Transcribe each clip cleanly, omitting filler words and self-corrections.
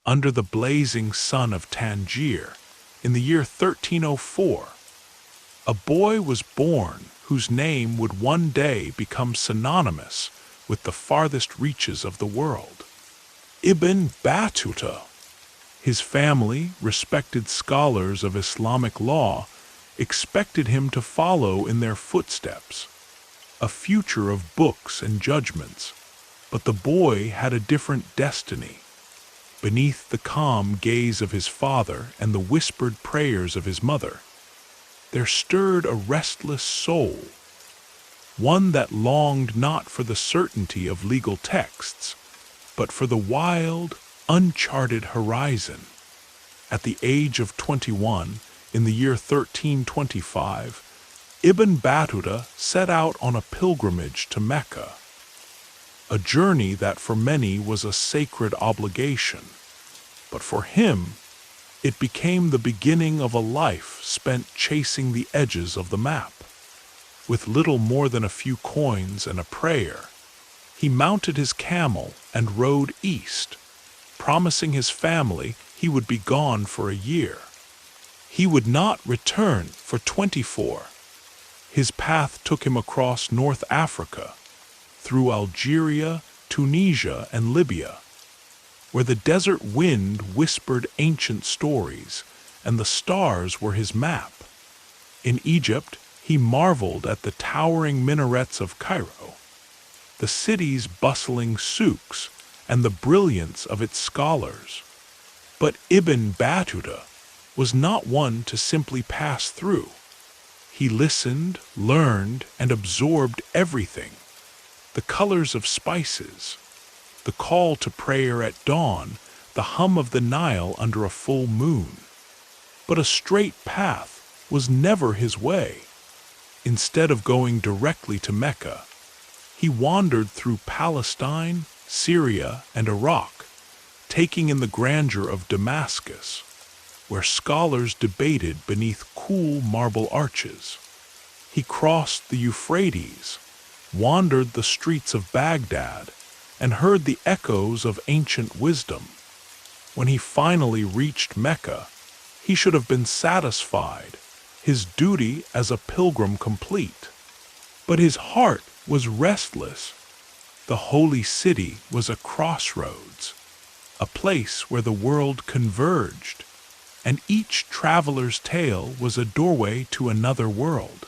under the blazing sun of Tangier, in the year 1304, a boy was born whose name would one day become synonymous with the farthest reaches of the world. Ibn Battuta. His family, respected scholars of Islamic law, expected him to follow in their footsteps, a future of books and judgments, but the boy had a different destiny. Beneath the calm gaze of his father and the whispered prayers of his mother, there stirred a restless soul, one that longed not for the certainty of legal texts, but for the wild, uncharted horizon. At the age of 21, in the year 1325, Ibn Battuta set out on a pilgrimage to Mecca, a journey that for many was a sacred obligation, but for him it became the beginning of a life spent chasing the edges of the map. With little more than a few coins and a prayer, he mounted his camel and rode east, promising his family he would be gone for a year. He would not return for 24. His path took him across North Africa, through Algeria, Tunisia, and Libya, where the desert wind whispered ancient stories and the stars were his map. In Egypt, he marveled at the towering minarets of Cairo, the city's bustling souks, and the brilliance of its scholars. But Ibn Battuta was not one to simply pass through. He listened, learned, and absorbed everything: the colors of spices, the call to prayer at dawn, the hum of the Nile under a full moon. But a straight path was never his way. Instead of going directly to Mecca, he wandered through Palestine, Syria, and Iraq, taking in the grandeur of Damascus, where scholars debated beneath cool marble arches. He crossed the Euphrates, wandered the streets of Baghdad, and heard the echoes of ancient wisdom. When he finally reached Mecca, he should have been satisfied, his duty as a pilgrim complete. But his heart was restless. The holy city was a crossroads, a place where the world converged, and each traveler's tale was a doorway to another world.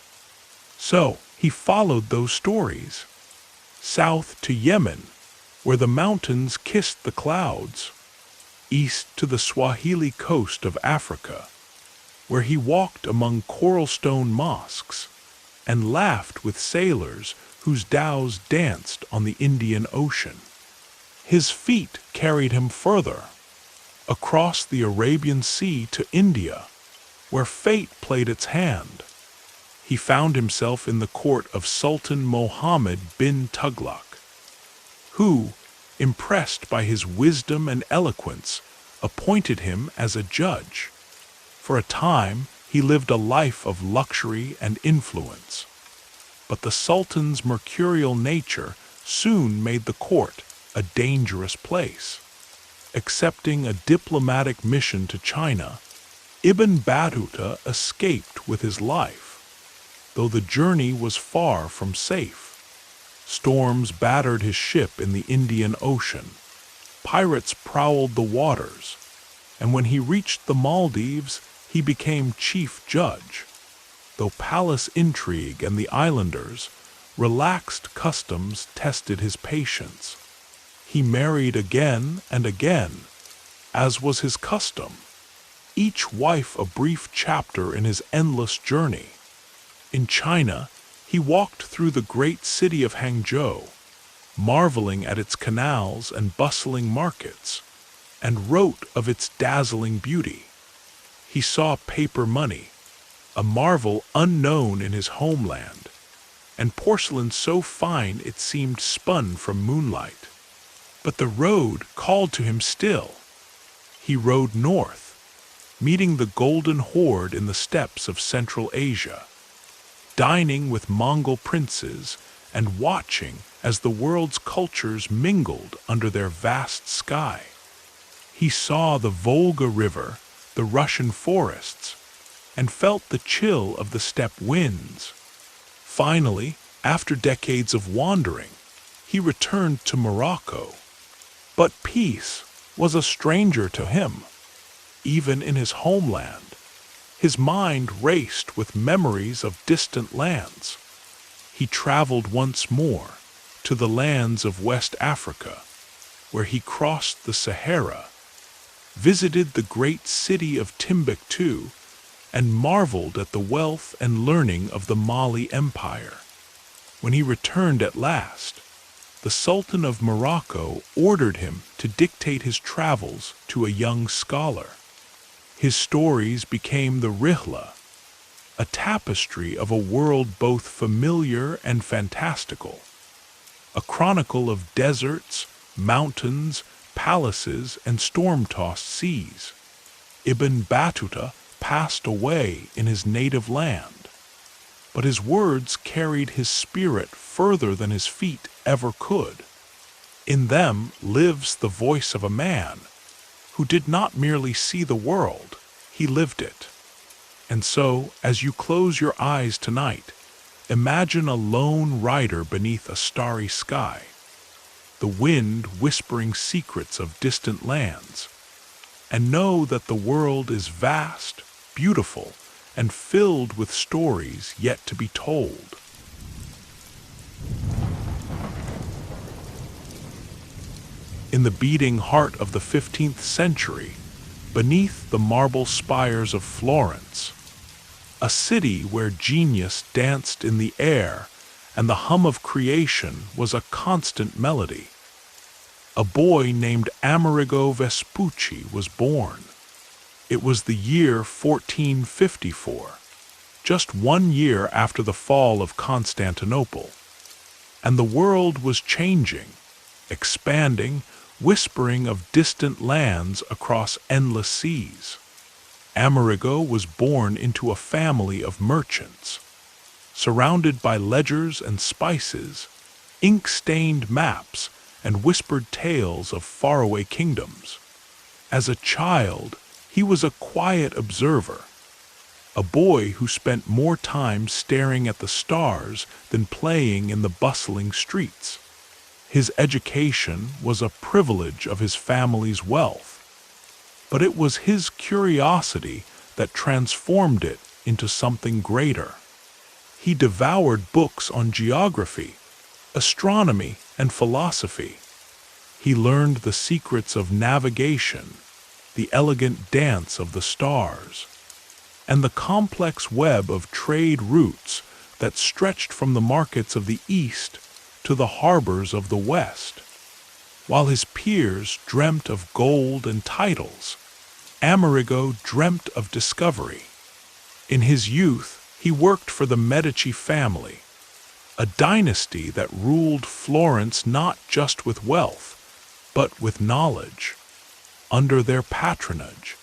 So he followed those stories, south to Yemen, where the mountains kissed the clouds, east to the Swahili coast of Africa, where he walked among coralstone mosques and laughed with sailors whose dhows danced on the Indian Ocean. His feet carried him further, across the Arabian Sea to India, where fate played its hand. He found himself in the court of Sultan Mohammed bin Tughlaq, who, impressed by his wisdom and eloquence, appointed him as a judge. For a time, he lived a life of luxury and influence. But the Sultan's mercurial nature soon made the court a dangerous place. Accepting a diplomatic mission to China, Ibn Battuta escaped with his life, though the journey was far from safe. Storms battered his ship in the Indian Ocean. Pirates prowled the waters, and when he reached the Maldives, he became chief judge. Though palace intrigue and the islanders' relaxed customs tested his patience, he married again and again, as was his custom, each wife a brief chapter in his endless journey. In China, he walked through the great city of Hangzhou, marveling at its canals and bustling markets, and wrote of its dazzling beauty. He saw paper money, a marvel unknown in his homeland, and porcelain so fine it seemed spun from moonlight. But the road called to him still. He rode north, meeting the Golden Horde in the steppes of Central Asia, dining with Mongol princes and watching as the world's cultures mingled under their vast sky. He saw the Volga River, the Russian forests, and felt the chill of the steppe winds. Finally, after decades of wandering, he returned to Morocco. But peace was a stranger to him. Even in his homeland, his mind raced with memories of distant lands. He traveled once more to the lands of West Africa, where he crossed the Sahara, visited the great city of Timbuktu, and marveled at the wealth and learning of the Mali Empire. When he returned at last, the Sultan of Morocco ordered him to dictate his travels to a young scholar. His stories became the Rihla, a tapestry of a world both familiar and fantastical, a chronicle of deserts, mountains, palaces, and storm-tossed seas. Ibn Battuta passed away in his native land, but his words carried his spirit further than his feet ever could. In them lives the voice of a man who did not merely see the world, he lived it. And so, as you close your eyes tonight, imagine a lone rider beneath a starry sky, the wind whispering secrets of distant lands, and know that the world is vast, beautiful, and filled with stories yet to be told. In the beating heart of the 15th century, beneath the marble spires of Florence, a city where genius danced in the air and the hum of creation was a constant melody, a boy named Amerigo Vespucci was born. It was the year 1454, just 1 year after the fall of Constantinople, and the world was changing, expanding, whispering of distant lands across endless seas. Amerigo was born into a family of merchants, surrounded by ledgers and spices, ink-stained maps, and whispered tales of faraway kingdoms. As a child, he was a quiet observer, a boy who spent more time staring at the stars than playing in the bustling streets. His education was a privilege of his family's wealth, but it was his curiosity that transformed it into something greater. He devoured books on geography, astronomy, and philosophy. He learned the secrets of navigation, the elegant dance of the stars, and the complex web of trade routes that stretched from the markets of the East to the harbors of the West. While his peers dreamt of gold and titles, Amerigo dreamt of discovery. In his youth, he worked for the Medici family, a dynasty that ruled Florence not just with wealth, but with knowledge. Under their patronage,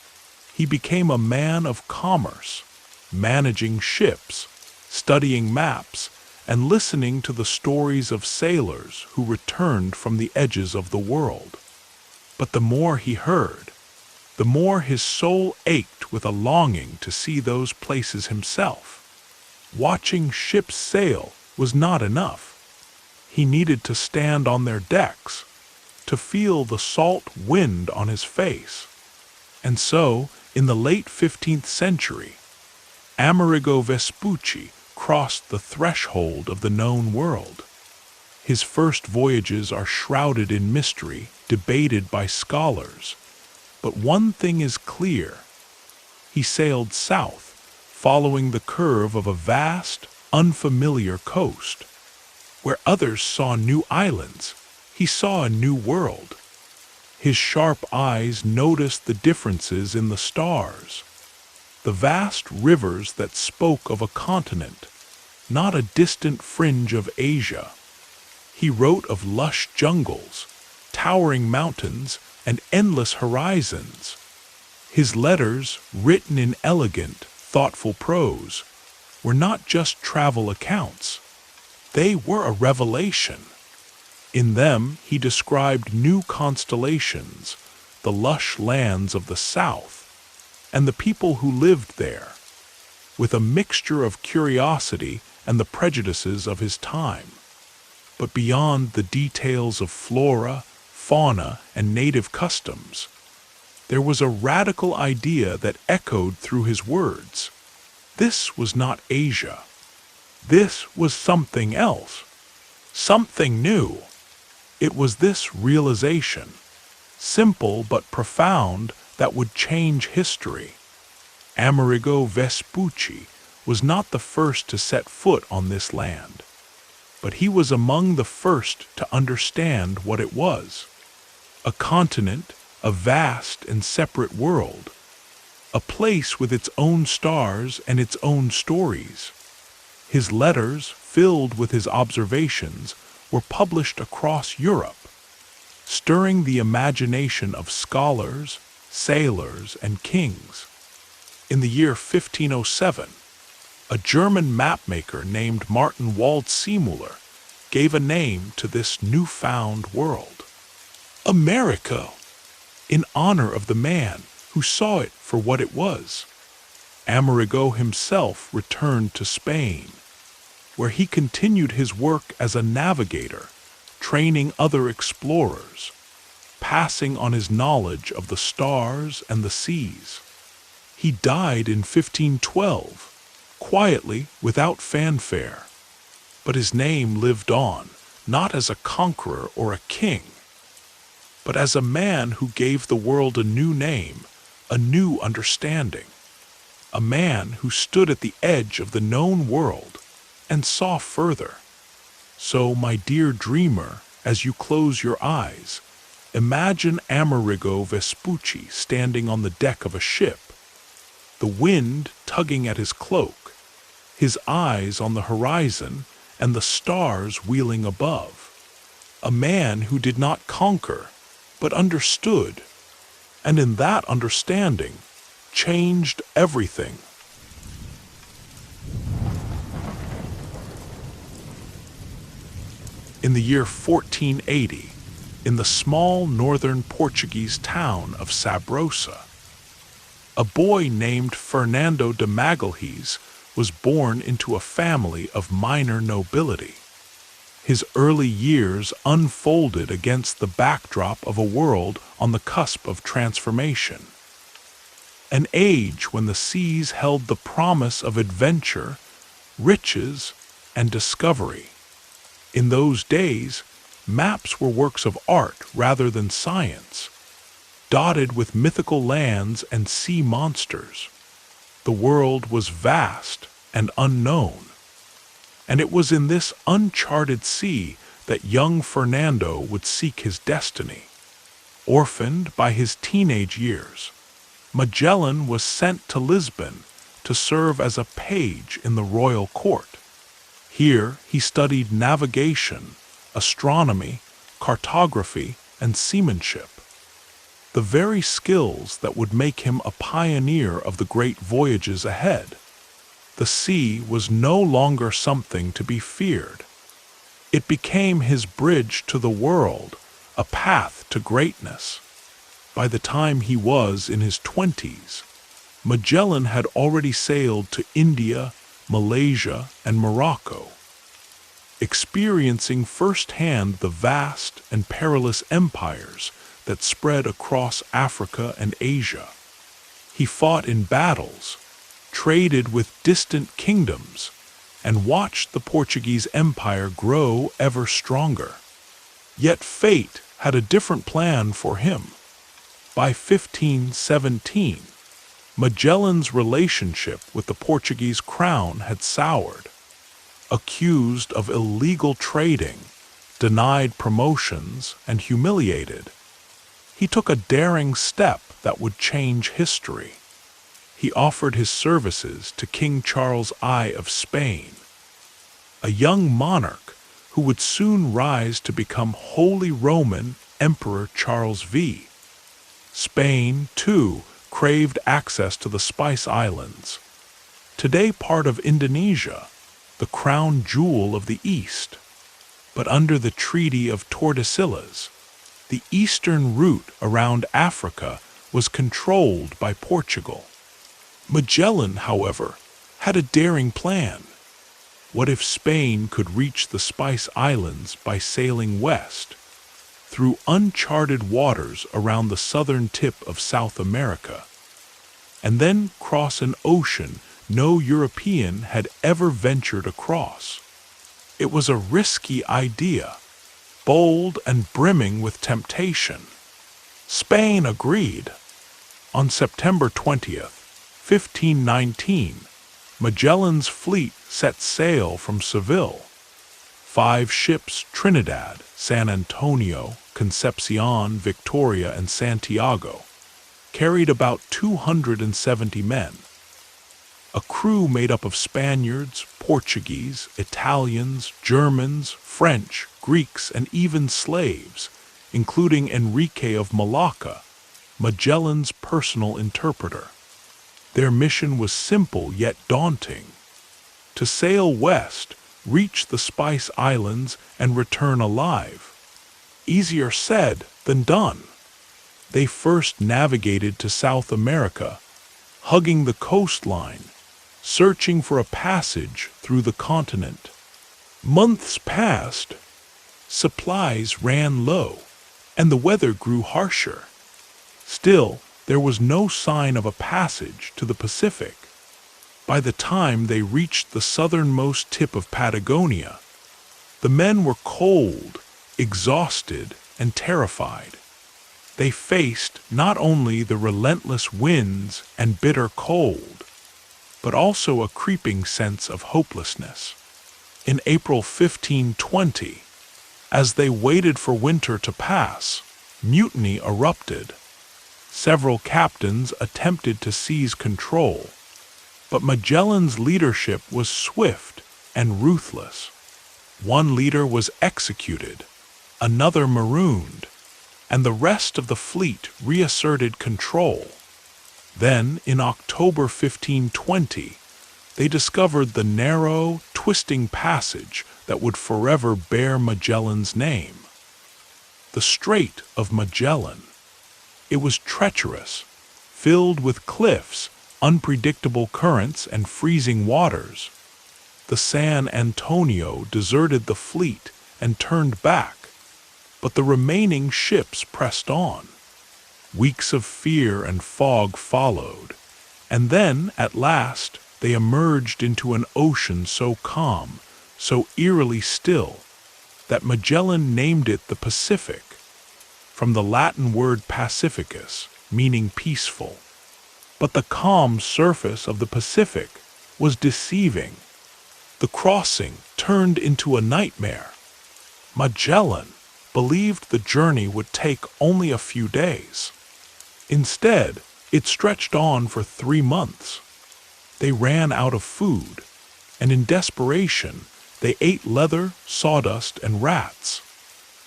he became a man of commerce, managing ships, studying maps, and listening to the stories of sailors who returned from the edges of the world. But the more he heard, the more his soul ached with a longing to see those places himself. Watching ships sail was not enough. He needed to stand on their decks, to feel the salt wind on his face. And so, in the late 15th century, Amerigo Vespucci crossed the threshold of the known world. His first voyages are shrouded in mystery, debated by scholars. But one thing is clear. He sailed south, following the curve of a vast, unfamiliar coast. Where others saw new islands, he saw a new world. His sharp eyes noticed the differences in the stars, the vast rivers that spoke of a continent, not a distant fringe of Asia. He wrote of lush jungles, towering mountains, and endless horizons. His letters, written in elegant, thoughtful prose, were not just travel accounts. They were a revelation. In them, he described new constellations, the lush lands of the south and the people who lived there, with a mixture of curiosity and the prejudices of his time. But beyond the details of flora, fauna, and native customs, there was a radical idea that echoed through his words. This was not Asia. This was something else, something new. It was this realization, simple but profound, that would change history. Amerigo Vespucci was not the first to set foot on this land, but he was among the first to understand what it was. A continent, a vast and separate world, a place with its own stars and its own stories. His letters, filled with his observations, were published across Europe, stirring the imagination of scholars, sailors, and kings. In the year 1507, a German mapmaker named Martin Waldseemüller gave a name to this newfound world, America, in honor of the man who saw it for what it was. Amerigo himself returned to Spain, where he continued his work as a navigator, training other explorers, passing on his knowledge of the stars and the seas. He died in 1512, quietly, without fanfare, but his name lived on, not as a conqueror or a king, but as a man who gave the world a new name, a new understanding, a man who stood at the edge of the known world and saw further. So, my dear dreamer, as you close your eyes, imagine Amerigo Vespucci standing on the deck of a ship, the wind tugging at his cloak, his eyes on the horizon and the stars wheeling above. A man who did not conquer, but understood, and in that understanding, changed everything. In the year 1480, in the small northern Portuguese town of Sabrosa, a boy named Fernando de Magalhães was born into a family of minor nobility. His early years unfolded against the backdrop of a world on the cusp of transformation, an age when the seas held the promise of adventure, riches, and discovery. In those days, maps were works of art rather than science, dotted with mythical lands and sea monsters. The world was vast and unknown, and it was in this uncharted sea that young Fernando would seek his destiny. Orphaned by his teenage years, Magellan was sent to Lisbon to serve as a page in the royal court. Here he studied navigation, astronomy, cartography, and seamanship, the very skills that would make him a pioneer of the great voyages ahead. The sea was no longer something to be feared. It became his bridge to the world, a path to greatness. By the time he was in his 20s, Magellan had already sailed to India, Malaysia, and Morocco, experiencing firsthand the vast and perilous empires that spread across Africa and Asia. He fought in battles, traded with distant kingdoms, and watched the Portuguese Empire grow ever stronger. Yet fate had a different plan for him. By 1517, Magellan's relationship with the Portuguese crown had soured. Accused of illegal trading, denied promotions, and humiliated, he took a daring step that would change history. He offered his services to King Charles I of Spain, a young monarch who would soon rise to become Holy Roman Emperor Charles V. Spain, too, craved access to the Spice Islands, today part of Indonesia, the crown jewel of the East. But under the Treaty of Tordesillas, the eastern route around Africa was controlled by Portugal. Magellan, however, had a daring plan. What if Spain could reach the Spice Islands by sailing west, through uncharted waters around the southern tip of South America, and then cross an ocean no European had ever ventured across? It was a risky idea, bold and brimming with temptation. Spain agreed. On September 20th, 1519, Magellan's fleet set sail from Seville. 5 ships, Trinidad, San Antonio, Concepcion, Victoria, and Santiago, carried about 270 men. A crew made up of Spaniards, Portuguese, Italians, Germans, French, Greeks, and even slaves, including Enrique of Malacca, Magellan's personal interpreter. Their mission was simple yet daunting: to sail west, reach the Spice Islands, and return alive. Easier said than done. They first navigated to South America, hugging the coastline, searching for a passage through the continent. Months passed. Supplies ran low, and the weather grew harsher. Still, there was no sign of a passage to the Pacific. By the time they reached the southernmost tip of Patagonia, the men were cold, exhausted, and terrified. They faced not only the relentless winds and bitter cold, but also a creeping sense of hopelessness. In April 1520, as they waited for winter to pass, mutiny erupted. Several captains attempted to seize control, but Magellan's leadership was swift and ruthless. One leader was executed, another marooned, and the rest of the fleet reasserted control. Then, in October 1520, they discovered the narrow, twisting passage that would forever bear Magellan's name. The Strait of Magellan. It was treacherous, filled with cliffs, unpredictable currents, and freezing waters. The San Antonio deserted the fleet and turned back, but the remaining ships pressed on. Weeks of fear and fog followed, and then, at last, they emerged into an ocean so calm, so eerily still, that Magellan named it the Pacific, from the Latin word pacificus, meaning peaceful. But the calm surface of the Pacific was deceiving. The crossing turned into a nightmare. Magellan believed the journey would take only a few days. Instead, it stretched on for 3 months. They ran out of food, and in desperation, they ate leather, sawdust, and rats.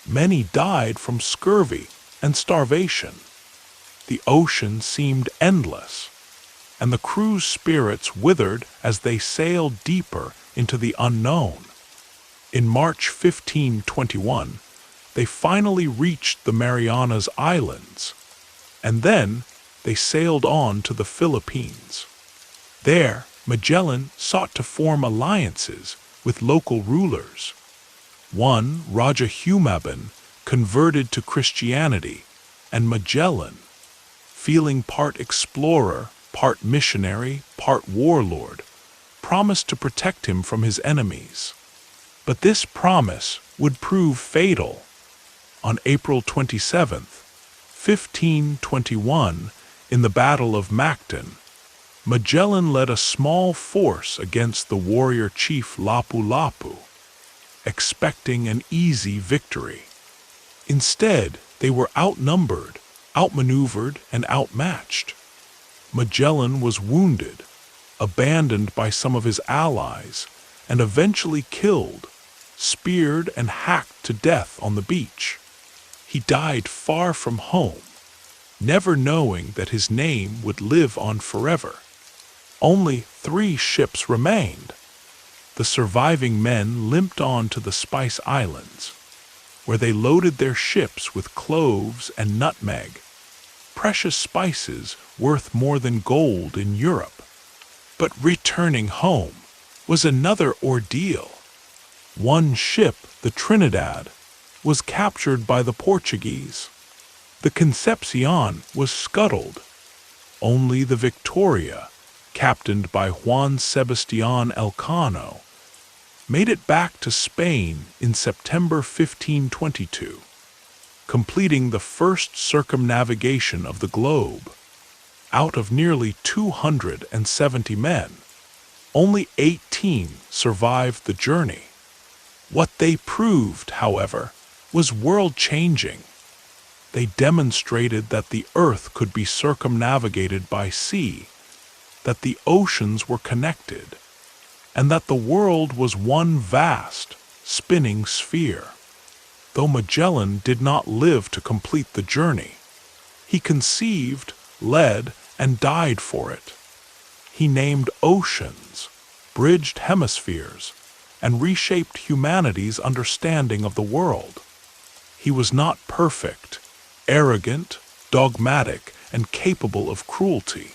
Many died from scurvy and starvation. The ocean seemed endless, and the crew's spirits withered as they sailed deeper into the unknown. In March 1521, they finally reached the Marianas Islands, and then they sailed on to the Philippines. There, Magellan sought to form alliances with local rulers. One, Raja Humabon, converted to Christianity, and Magellan, feeling part explorer, part missionary, part warlord, promised to protect him from his enemies. But this promise would prove fatal. On April 27th, 1521, in the Battle of Mactan, Magellan led a small force against the warrior chief Lapu-Lapu, expecting an easy victory. Instead, they were outnumbered, outmaneuvered, and outmatched. Magellan was wounded, abandoned by some of his allies, and eventually killed, speared and hacked to death on the beach. He died far from home, never knowing that his name would live on forever. Only 3 ships remained. The surviving men limped on to the Spice Islands. where they loaded their ships with cloves and nutmeg, precious spices worth more than gold in Europe. But returning home was another ordeal. One ship, the Trinidad, was captured by the Portuguese. The Concepcion was scuttled. Only the Victoria, captained by Juan Sebastián Elcano, made it back to Spain in September 1522, completing the first circumnavigation of the globe. Out of nearly 270 men, only 18 survived the journey. What they proved, however, was world-changing. They demonstrated that the Earth could be circumnavigated by sea, that the oceans were connected, and that the world was one vast, spinning sphere. Though Magellan did not live to complete the journey, he conceived, led, and died for it. He named oceans, bridged hemispheres, and reshaped humanity's understanding of the world. He was not perfect, arrogant, dogmatic, and capable of cruelty.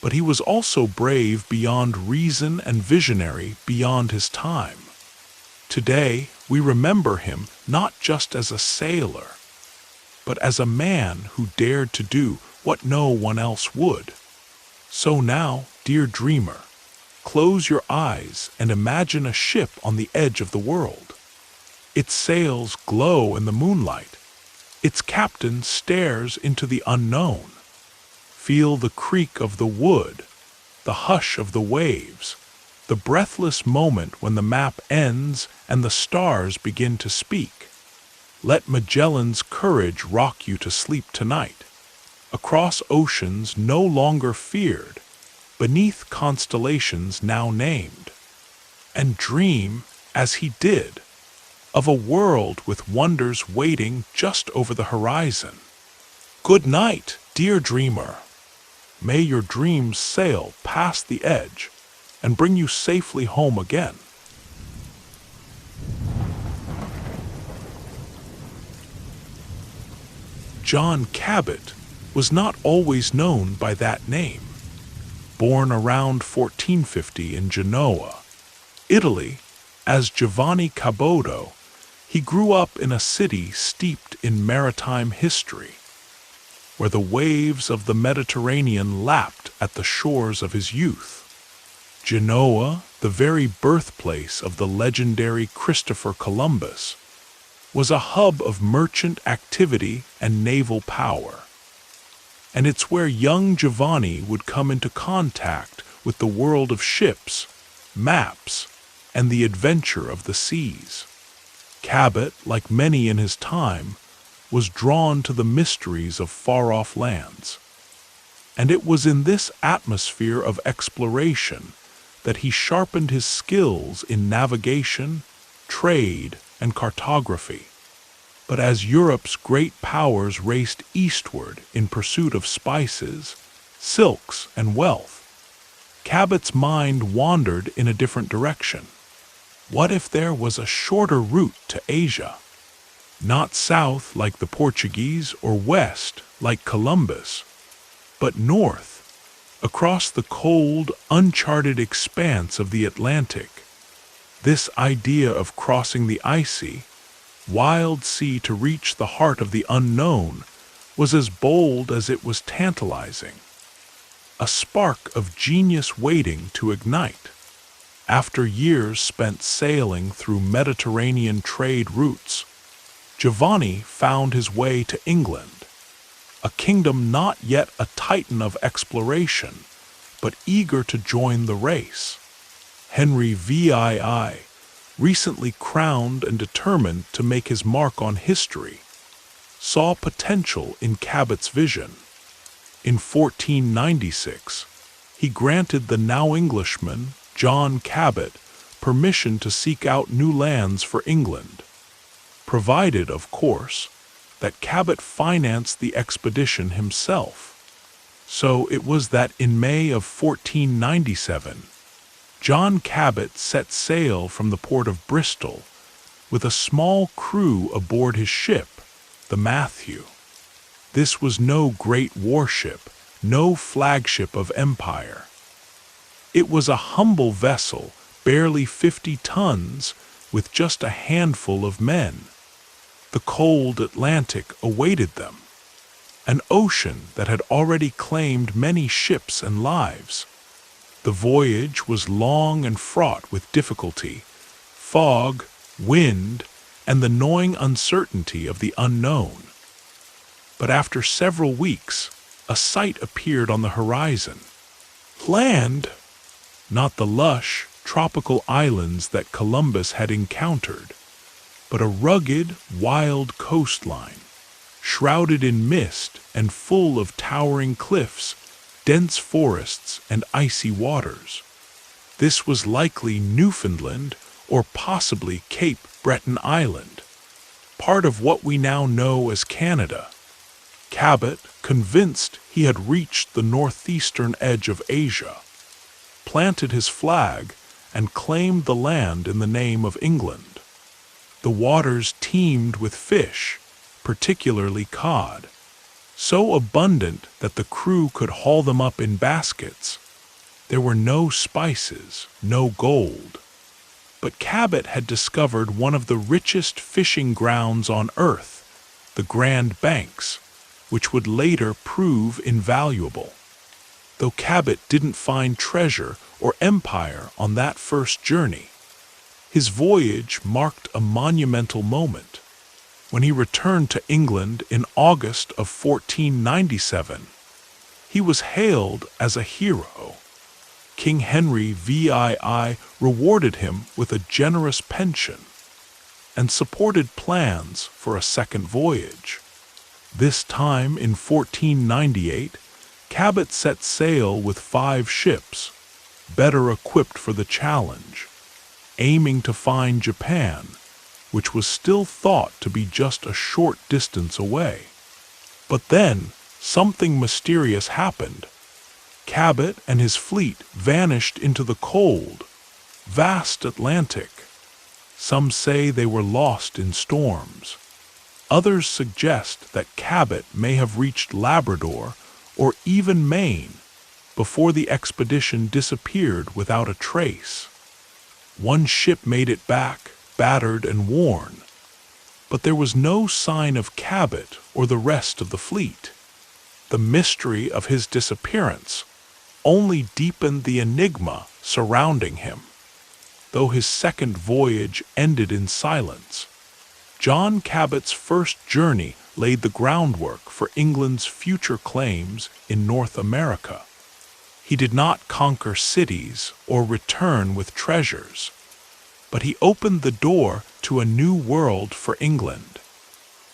But he was also brave beyond reason and visionary beyond his time. Today, we remember him not just as a sailor, but as a man who dared to do what no one else would. So now, dear dreamer, close your eyes and imagine a ship on the edge of the world. Its sails glow in the moonlight. Its captain stares into the unknown. Feel the creak of the wood, the hush of the waves, the breathless moment when the map ends and the stars begin to speak. Let Magellan's courage rock you to sleep tonight, across oceans no longer feared, beneath constellations now named, and dream, as he did, of a world with wonders waiting just over the horizon. Good night, dear dreamer. May your dreams sail past the edge and bring you safely home again. John Cabot was not always known by that name. Born around 1450 in Genoa, Italy, as Giovanni Cabot, he grew up in a city steeped in maritime history, where the waves of the Mediterranean lapped at the shores of his youth. Genoa, the very birthplace of the legendary Christopher Columbus, was a hub of merchant activity and naval power. And it's where young Giovanni would come into contact with the world of ships, maps, and the adventure of the seas. Cabot, like many in his time, was drawn to the mysteries of far-off lands. And it was in this atmosphere of exploration that he sharpened his skills in navigation, trade, and cartography. But as Europe's great powers raced eastward in pursuit of spices, silks, and wealth, Cabot's mind wandered in a different direction. What if there was a shorter route to Asia? Not south like the Portuguese or west like Columbus, but north, across the cold, uncharted expanse of the Atlantic. This idea of crossing the icy, wild sea to reach the heart of the unknown was as bold as it was tantalizing. A spark of genius waiting to ignite. After years spent sailing through Mediterranean trade routes, Giovanni found his way to England, a kingdom not yet a titan of exploration, but eager to join the race. Henry VII, recently crowned and determined to make his mark on history, saw potential in Cabot's vision. In 1496, he granted the now Englishman, John Cabot, permission to seek out new lands for England, provided, of course, that Cabot financed the expedition himself. So it was that in May of 1497, John Cabot set sail from the port of Bristol, with a small crew aboard his ship, the Matthew. This was no great warship, no flagship of empire. It was a humble vessel, barely 50 tons, with just a handful of men. The cold Atlantic awaited them, an ocean that had already claimed many ships and lives. The voyage was long and fraught with difficulty, fog, wind, and the gnawing uncertainty of the unknown. But after several weeks, a sight appeared on the horizon. Land! Not the lush, tropical islands that Columbus had encountered, but a rugged, wild coastline, shrouded in mist and full of towering cliffs, dense forests, and icy waters. This was likely Newfoundland or possibly Cape Breton Island, part of what we now know as Canada. Cabot, convinced he had reached the northeastern edge of Asia, planted his flag and claimed the land in the name of England. The waters teemed with fish, particularly cod, so abundant that the crew could haul them up in baskets. There were no spices, no gold. But Cabot had discovered one of the richest fishing grounds on earth, the Grand Banks, which would later prove invaluable. Though Cabot didn't find treasure or empire on that first journey, his voyage marked a monumental moment. When he returned to England in August of 1497, he was hailed as a hero. King Henry VII rewarded him with a generous pension and supported plans for a second voyage. This time in 1498, Cabot set sail with 5 ships, better equipped for the challenge, aiming to find Japan, which was still thought to be just a short distance away. But then, something mysterious happened. Cabot and his fleet vanished into the cold, vast Atlantic. Some say they were lost in storms. Others suggest that Cabot may have reached Labrador or even Maine before the expedition disappeared without a trace. One ship made it back, battered and worn, but there was no sign of Cabot or the rest of the fleet. The mystery of his disappearance only deepened the enigma surrounding him. Though his second voyage ended in silence, John Cabot's first journey laid the groundwork for England's future claims in North America. He did not conquer cities or return with treasures, but he opened the door to a new world for England.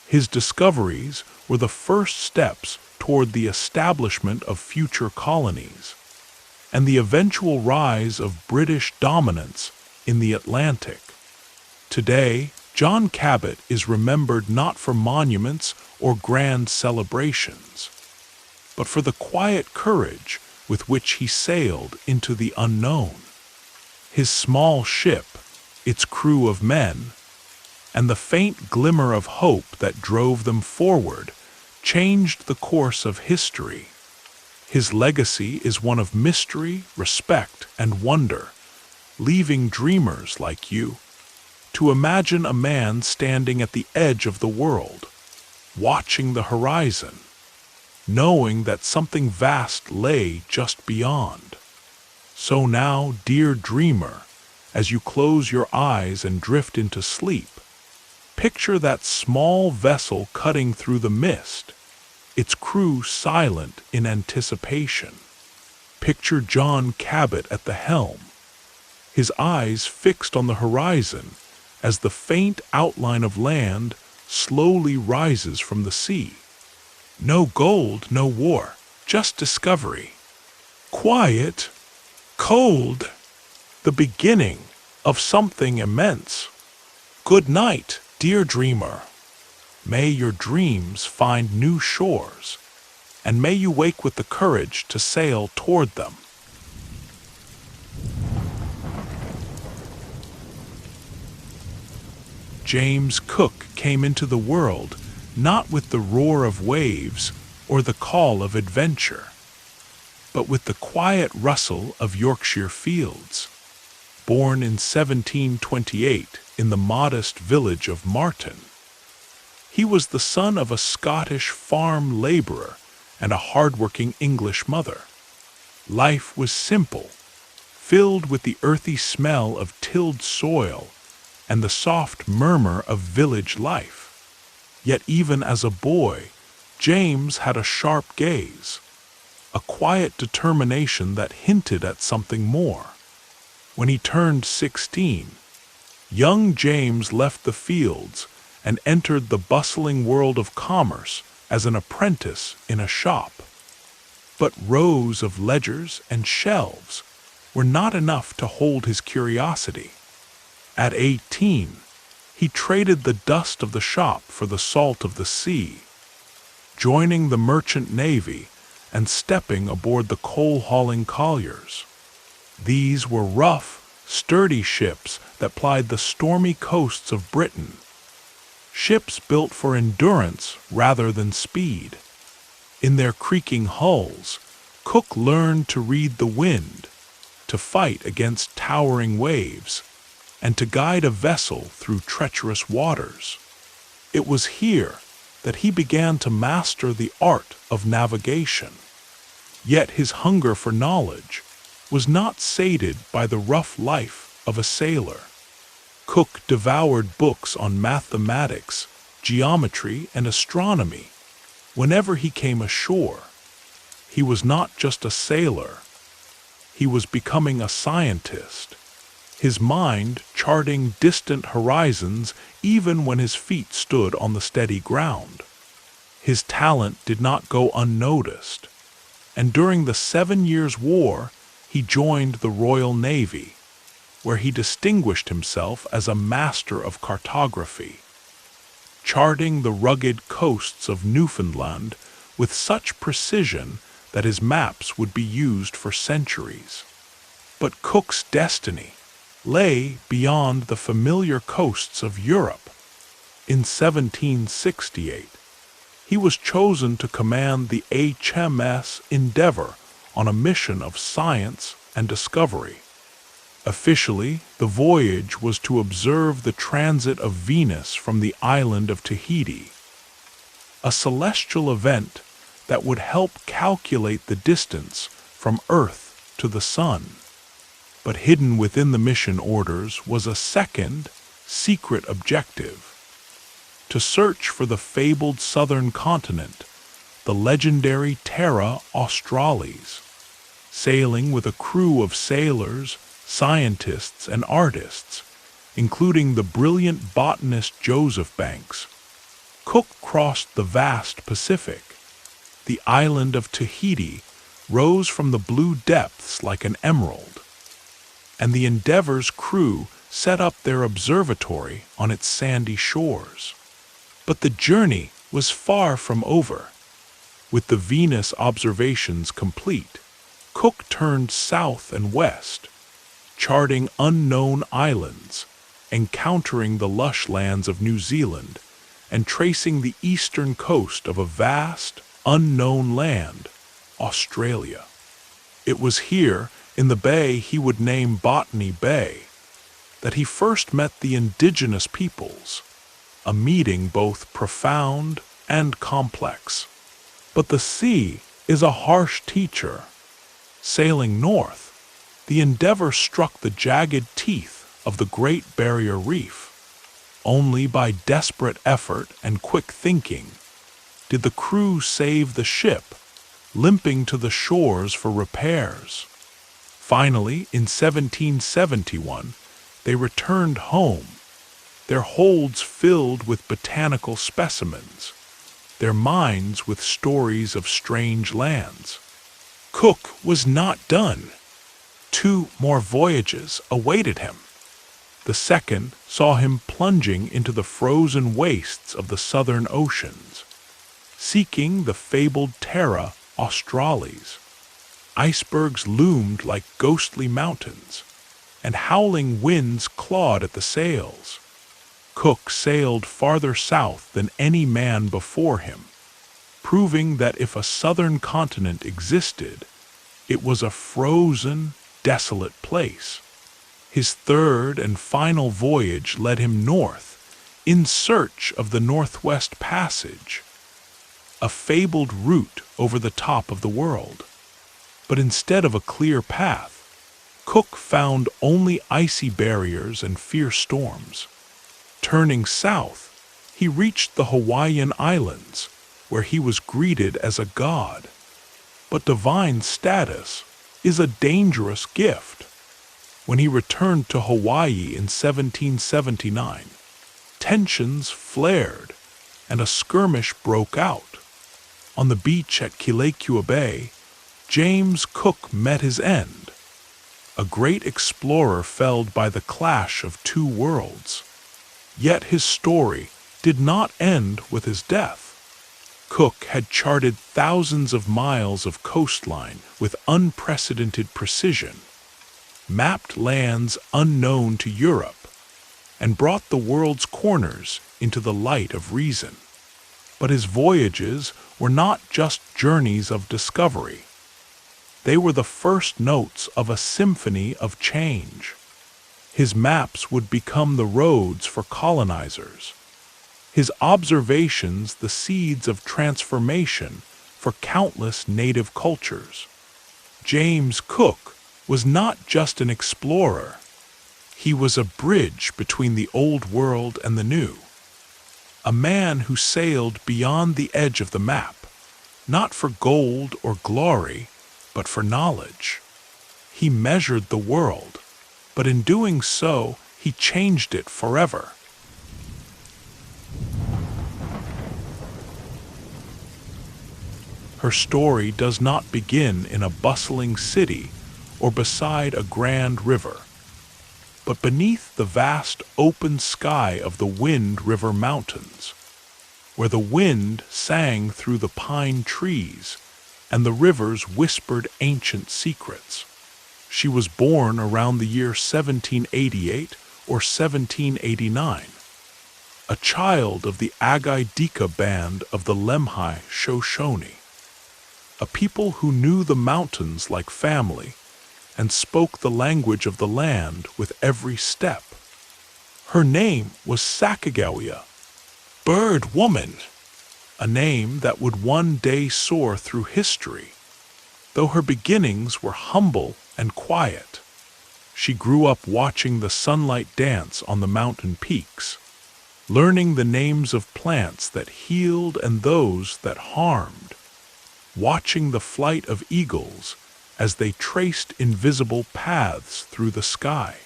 His discoveries were the first steps toward the establishment of future colonies and the eventual rise of British dominance in the Atlantic. Today, John Cabot is remembered not for monuments or grand celebrations, but for the quiet courage with which he sailed into the unknown. His small ship, its crew of men, and the faint glimmer of hope that drove them forward changed the course of history. His legacy is one of mystery, respect, and wonder, leaving dreamers like you to imagine a man standing at the edge of the world, watching the horizon, knowing that something vast lay just beyond. So now, dear dreamer, as you close your eyes and drift into sleep, picture that small vessel cutting through the mist, its crew silent in anticipation. Picture John Cabot at the helm, his eyes fixed on the horizon as the faint outline of land slowly rises from the sea. No gold, no war, just discovery. Quiet, cold, the beginning of something immense. Good night, dear dreamer. May your dreams find new shores, and may you wake with the courage to sail toward them. James Cook came into the world not with the roar of waves or the call of adventure, but with the quiet rustle of Yorkshire fields. Born in 1728 in the modest village of Marton, he was the son of a Scottish farm laborer and a hard-working English mother. Life was simple, filled with the earthy smell of tilled soil and the soft murmur of village life. Yet even as a boy, James had a sharp gaze, a quiet determination that hinted at something more. When he turned 16, young James left the fields and entered the bustling world of commerce as an apprentice in a shop. But rows of ledgers and shelves were not enough to hold his curiosity. At 18, he traded the dust of the shop for the salt of the sea, joining the merchant navy and stepping aboard the coal-hauling colliers. These were rough, sturdy ships that plied the stormy coasts of Britain, ships built for endurance rather than speed. In their creaking hulls, Cook learned to read the wind, to fight against towering waves, and to guide a vessel through treacherous waters. It was here that he began to master the art of navigation. Yet his hunger for knowledge was not sated by the rough life of a sailor. Cook devoured books on mathematics, geometry, and astronomy whenever he came ashore. He was not just a sailor. He was becoming a scientist, his mind charting distant horizons even when his feet stood on the steady ground. His talent did not go unnoticed, and during the 7 Years' War, he joined the Royal Navy, where he distinguished himself as a master of cartography, charting the rugged coasts of Newfoundland with such precision that his maps would be used for centuries. But Cook's destiny lay beyond the familiar coasts of Europe. In 1768, he was chosen to command the HMS Endeavour on a mission of science and discovery. Officially, the voyage was to observe the transit of Venus from the island of Tahiti, a celestial event that would help calculate the distance from Earth to the Sun. But hidden within the mission orders was a second, secret objective: to search for the fabled southern continent, the legendary Terra Australis. Sailing with a crew of sailors, scientists, and artists, including the brilliant botanist Joseph Banks, Cook crossed the vast Pacific. The island of Tahiti rose from the blue depths like an emerald, and the Endeavour's crew set up their observatory on its sandy shores. But the journey was far from over. With the Venus observations complete, Cook turned south and west, charting unknown islands, encountering the lush lands of New Zealand, and tracing the eastern coast of a vast, unknown land, Australia. It was here, in the bay he would name Botany Bay, that he first met the indigenous peoples, a meeting both profound and complex. But the sea is a harsh teacher. Sailing north, the Endeavour struck the jagged teeth of the Great Barrier Reef. Only by desperate effort and quick thinking did the crew save the ship, limping to the shores for repairs. Finally, in 1771, they returned home, their holds filled with botanical specimens, their minds with stories of strange lands. Cook was not done. 2 more voyages awaited him. The second saw him plunging into the frozen wastes of the southern oceans, seeking the fabled Terra Australis. Icebergs loomed like ghostly mountains, and howling winds clawed at the sails. Cook sailed farther south than any man before him, proving that if a southern continent existed, it was a frozen, desolate place. His third and final voyage led him north, in search of the Northwest Passage, a fabled route over the top of the world. But instead of a clear path, Cook found only icy barriers and fierce storms. Turning south, he reached the Hawaiian Islands, where he was greeted as a god. But divine status is a dangerous gift. When he returned to Hawaii in 1779, tensions flared and a skirmish broke out. On the beach at Kealakekua Bay, James Cook met his end, a great explorer felled by the clash of two worlds. Yet his story did not end with his death. Cook had charted thousands of miles of coastline with unprecedented precision, mapped lands unknown to Europe, and brought the world's corners into the light of reason. But his voyages were not just journeys of discovery. They were the first notes of a symphony of change. His maps would become the roads for colonizers, his observations the seeds of transformation for countless native cultures. James Cook was not just an explorer. He was a bridge between the old world and the new, a man who sailed beyond the edge of the map, not for gold or glory, but for knowledge. He measured the world, but in doing so, he changed it forever. Her story does not begin in a bustling city or beside a grand river, but beneath the vast open sky of the Wind River Mountains, where the wind sang through the pine trees and the rivers whispered ancient secrets. She was born around the year 1788 or 1789, a child of the Agaidika band of the Lemhi Shoshone, a people who knew the mountains like family and spoke the language of the land with every step. Her name was Sacagawea, Bird Woman, a name that would one day soar through history. Though her beginnings were humble and quiet, she grew up watching the sunlight dance on the mountain peaks, learning the names of plants that healed and those that harmed, watching the flight of eagles as they traced invisible paths through the sky.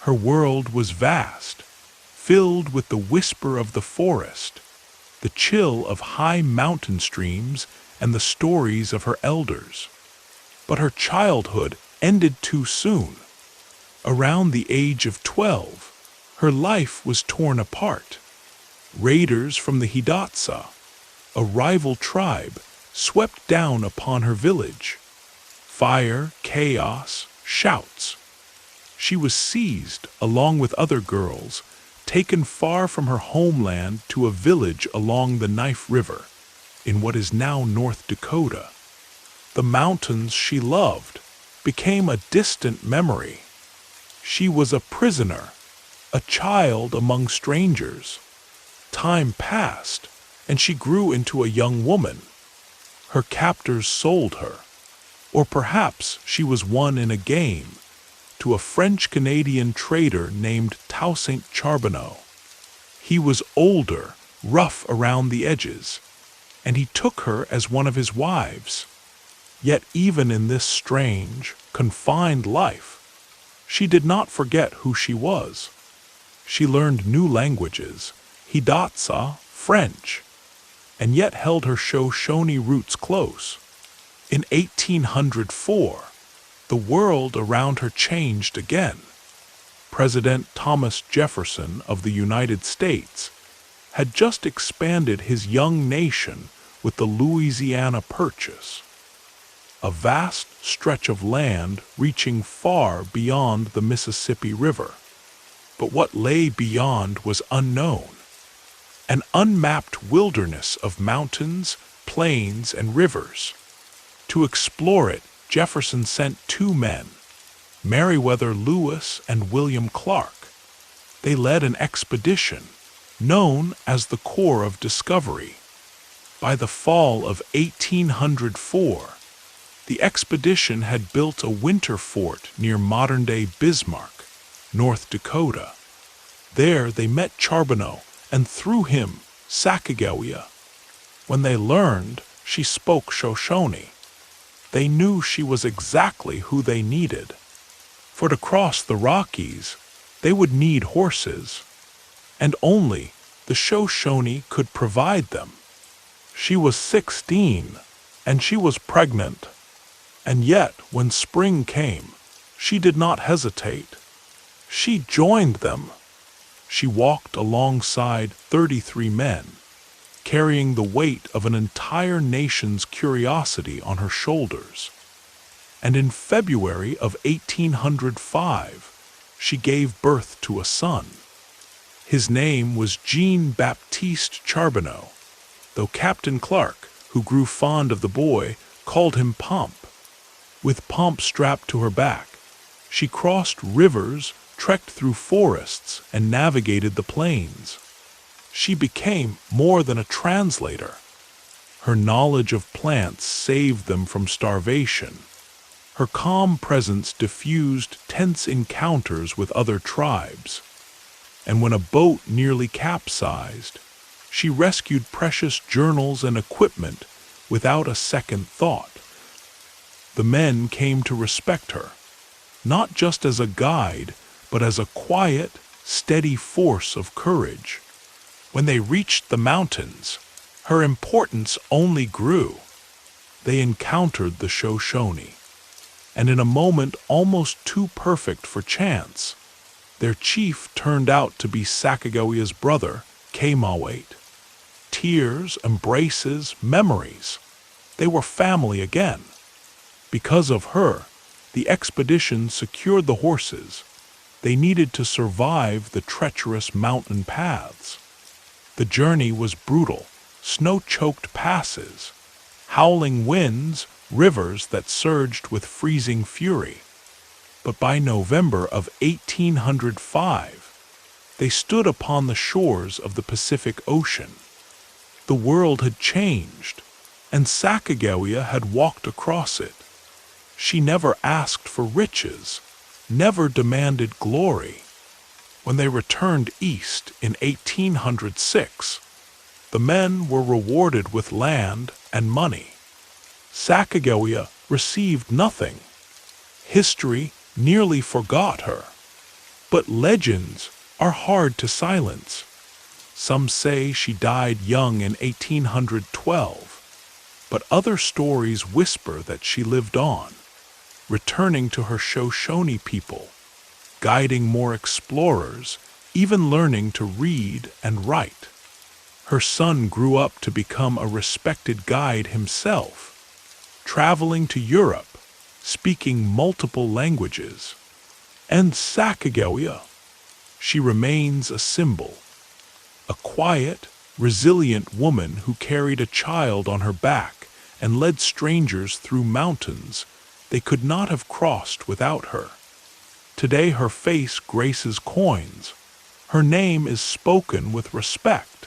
Her world was vast, filled with the whisper of the forest, the chill of high mountain streams, and the stories of her elders. But her childhood ended too soon. Around the age of 12, her life was torn apart. Raiders from the Hidatsa, a rival tribe, swept down upon her village. Fire, chaos, shouts. She was seized, along with other girls, taken far from her homeland to a village along the Knife River, in what is now North Dakota. The mountains she loved became a distant memory. She was a prisoner, a child among strangers. Time passed, and she grew into a young woman. Her captors sold her, or perhaps she was won in a game, to a French-Canadian trader named Toussaint Charbonneau. He was older, rough around the edges, and he took her as one of his wives. Yet even in this strange, confined life, she did not forget who she was. She learned new languages, Hidatsa, French, and yet held her Shoshone roots close. In 1804, the world around her changed again. President Thomas Jefferson of the United States had just expanded his young nation with the Louisiana Purchase, a vast stretch of land reaching far beyond the Mississippi River. but what lay beyond was unknown. An unmapped wilderness of mountains, plains, and rivers. To explore it, Jefferson sent two men, Meriwether Lewis and William Clark. They led an expedition known as the Corps of Discovery. By the fall of 1804, the expedition had built a winter fort near modern-day Bismarck, North Dakota. There they met Charbonneau and through him Sacagawea. When they learned she spoke Shoshone, they knew she was exactly who they needed. For to cross the Rockies, they would need horses, and only the Shoshone could provide them. She was 16, and she was pregnant. And yet, when spring came, she did not hesitate. She joined them. She walked alongside 33 men, carrying the weight of an entire nation's curiosity on her shoulders. And in February of 1805, she gave birth to a son. His name was Jean-Baptiste Charbonneau, though Captain Clark, who grew fond of the boy, called him Pomp. With Pomp strapped to her back, she crossed rivers, trekked through forests, and navigated the plains. She became more than a translator. Her knowledge of plants saved them from starvation. Her calm presence diffused tense encounters with other tribes. And when a boat nearly capsized, she rescued precious journals and equipment without a second thought. The men came to respect her, not just as a guide, but as a quiet, steady force of courage. When they reached the mountains, her importance only grew. They encountered the Shoshone, and in a moment almost too perfect for chance, their chief turned out to be Sacagawea's brother, Kamawait. Tears, embraces, memories. They were family again. Because of her, the expedition secured the horses they needed to survive the treacherous mountain paths. The journey was brutal, snow-choked passes, howling winds, rivers that surged with freezing fury. But by November of 1805, they stood upon the shores of the Pacific Ocean. The world had changed, and Sacagawea had walked across it. She never asked for riches, never demanded glory. When they returned east in 1806, the men were rewarded with land and money. Sacagawea received nothing. History nearly forgot her. But legends are hard to silence. Some say she died young in 1812, but other stories whisper that she lived on, returning to her Shoshone people, guiding more explorers, even learning to read and write. Her son grew up to become a respected guide himself, traveling to Europe, speaking multiple languages. And Sacagawea, she remains a symbol, a quiet, resilient woman who carried a child on her back and led strangers through mountains they could not have crossed without her. Today her face graces coins. Her name is spoken with respect.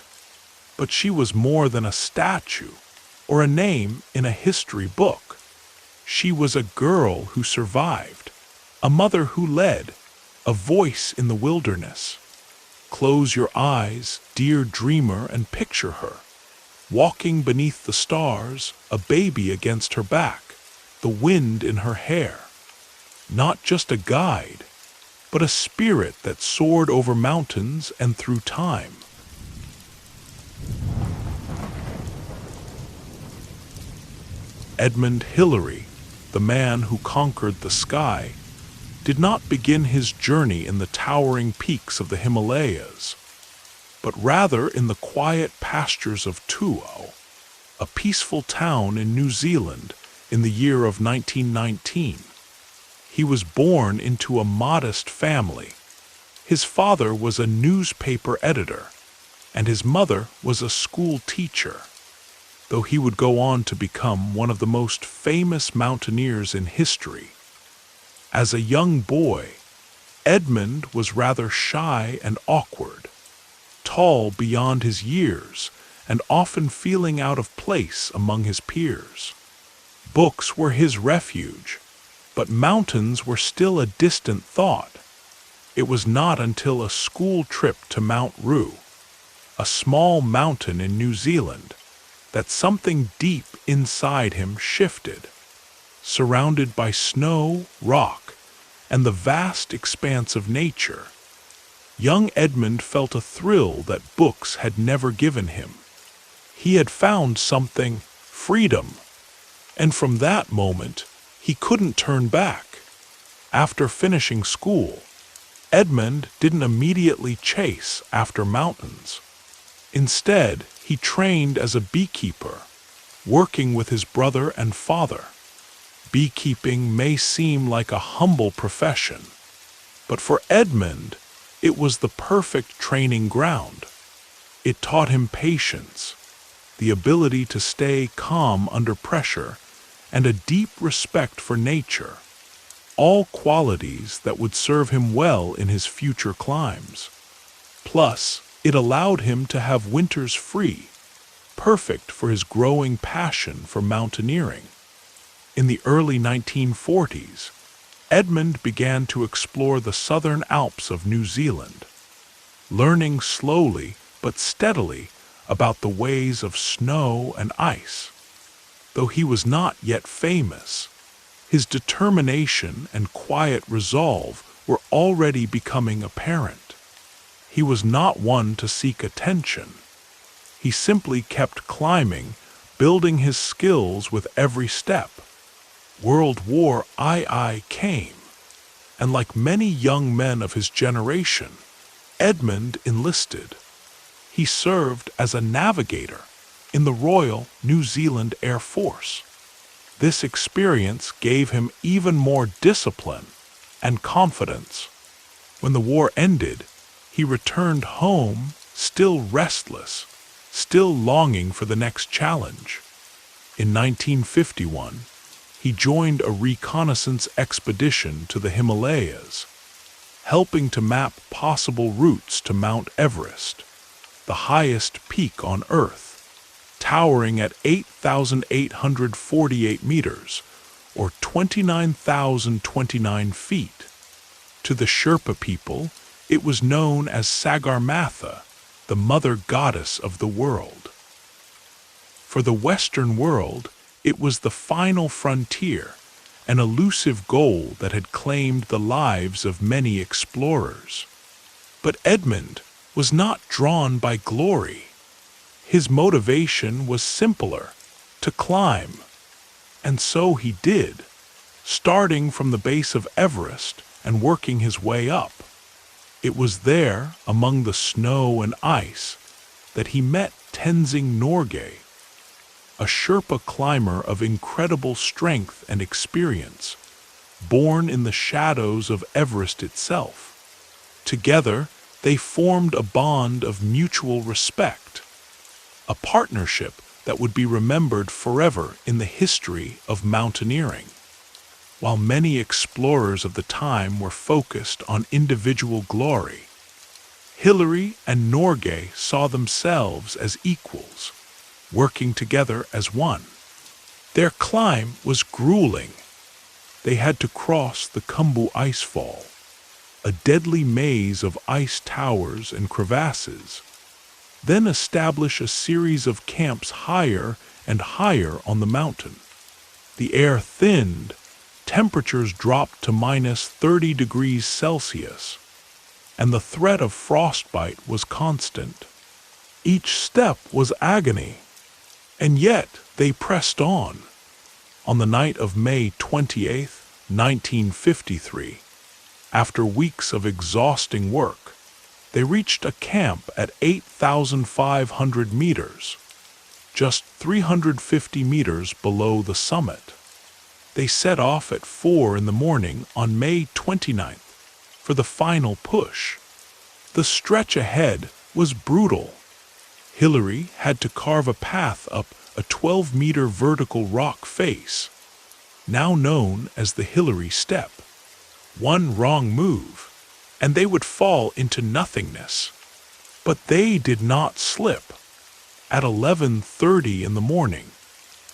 But she was more than a statue or a name in a history book. She was a girl who survived, a mother who led, a voice in the wilderness. Close your eyes, dear dreamer, and picture her, walking beneath the stars, a baby against her back, the wind in her hair. Not just a guide, but a spirit that soared over mountains and through time. Edmund Hillary, the man who conquered the sky, did not begin his journey in the towering peaks of the Himalayas, but rather in the quiet pastures of Tuo, a peaceful town in New Zealand in the year of 1919. He was born into a modest family, His father was a newspaper editor, and his mother was a school teacher, though he would go on to become one of the most famous mountaineers in history. As a young boy, Edmund was rather shy and awkward, tall beyond his years and often feeling out of place among his peers. Books were his refuge, but mountains were still a distant thought. It was not until a school trip to Mount Roo, a small mountain in New Zealand, that something deep inside him shifted. Surrounded by snow, rock, and the vast expanse of nature, young Edmund felt a thrill that books had never given him. He had found something, freedom, and from that moment, he couldn't turn back. After finishing school, Edmund didn't immediately chase after mountains. Instead, he trained as a beekeeper, working with his brother and father. Beekeeping may seem like a humble profession, but for Edmund, it was the perfect training ground. It taught him patience, the ability to stay calm under pressure, and a deep respect for nature, all qualities that would serve him well in his future climbs. Plus, it allowed him to have winters free, perfect for his growing passion for mountaineering. In the early 1940s, Edmund began to explore the southern Alps of New Zealand, learning slowly but steadily about the ways of snow and ice. Though he was not yet famous, his determination and quiet resolve were already becoming apparent. He was not one to seek attention. He simply kept climbing, building his skills with every step. World War II came, and like many young men of his generation, Edmund enlisted. He served as a navigator in the Royal New Zealand Air Force. This experience gave him even more discipline and confidence. When the war ended, he returned home, still restless, still longing for the next challenge. In 1951, he joined a reconnaissance expedition to the Himalayas, helping to map possible routes to Mount Everest, the highest peak on Earth, towering at 8,848 meters, or 29,029 feet. To the Sherpa people, it was known as Sagarmatha, the mother goddess of the world. For the Western world, it was the final frontier, an elusive goal that had claimed the lives of many explorers. But Edmund was not drawn by glory. His motivation was simpler, to climb. And so he did, starting from the base of Everest and working his way up. It was there, among the snow and ice, that he met Tenzing Norgay, a Sherpa climber of incredible strength and experience, born in the shadows of Everest itself. Together, they formed a bond of mutual respect, a partnership that would be remembered forever in the history of mountaineering. While many explorers of the time were focused on individual glory, Hillary and Norgay saw themselves as equals, working together as one. Their climb was grueling. They had to cross the Khumbu Icefall, a deadly maze of ice towers and crevasses, then establish a series of camps higher and higher on the mountain. The air thinned, temperatures dropped to minus 30 degrees Celsius, and the threat of frostbite was constant. Each step was agony, and yet they pressed on. On the night of May 28, 1953, after weeks of exhausting work, they reached a camp at 8,500 meters, just 350 meters below the summit. They set off at 4 in the morning on May 29th for the final push. The stretch ahead was brutal. Hillary had to carve a path up a 12-meter vertical rock face, now known as the Hillary Step. One wrong move, and they would fall into nothingness. But they did not slip. At 11:30 in the morning,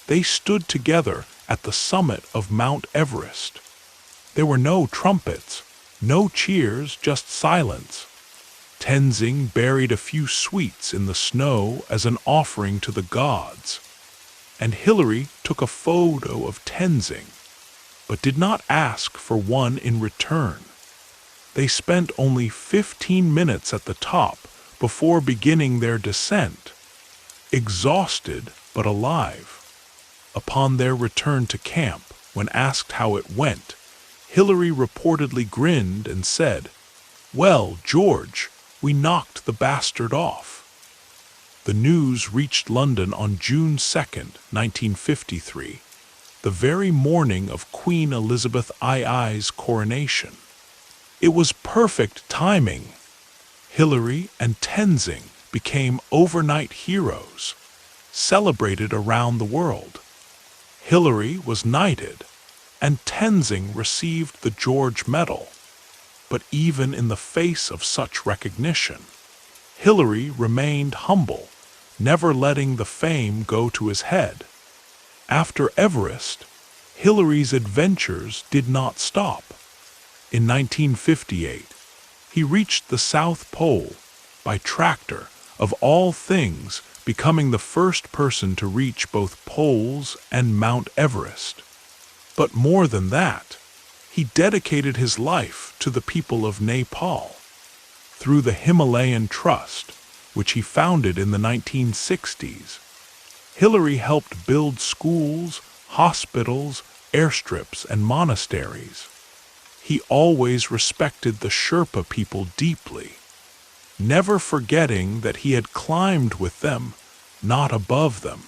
they stood together at the summit of Mount Everest. There were no trumpets, no cheers, just silence. Tenzing buried a few sweets in the snow as an offering to the gods, and Hillary took a photo of Tenzing, but did not ask for one in return. They spent only 15 minutes at the top before beginning their descent, exhausted but alive. Upon their return to camp, when asked how it went, Hillary reportedly grinned and said, "Well, George, we knocked the bastard off." The news reached London on June 2, 1953, the very morning of Queen Elizabeth II's coronation. It was perfect timing. Hillary and Tenzing became overnight heroes, celebrated around the world. Hillary was knighted, and Tenzing received the George Medal. But even in the face of such recognition, Hillary remained humble, never letting the fame go to his head. After Everest, Hillary's adventures did not stop. In 1958, he reached the South Pole by tractor, of all things, becoming the first person to reach both poles and Mount Everest. But more than that, he dedicated his life to the people of Nepal. Through the Himalayan Trust, which he founded in the 1960s, Hillary helped build schools, hospitals, airstrips, and monasteries. He always respected the Sherpa people deeply, never forgetting that he had climbed with them, not above them.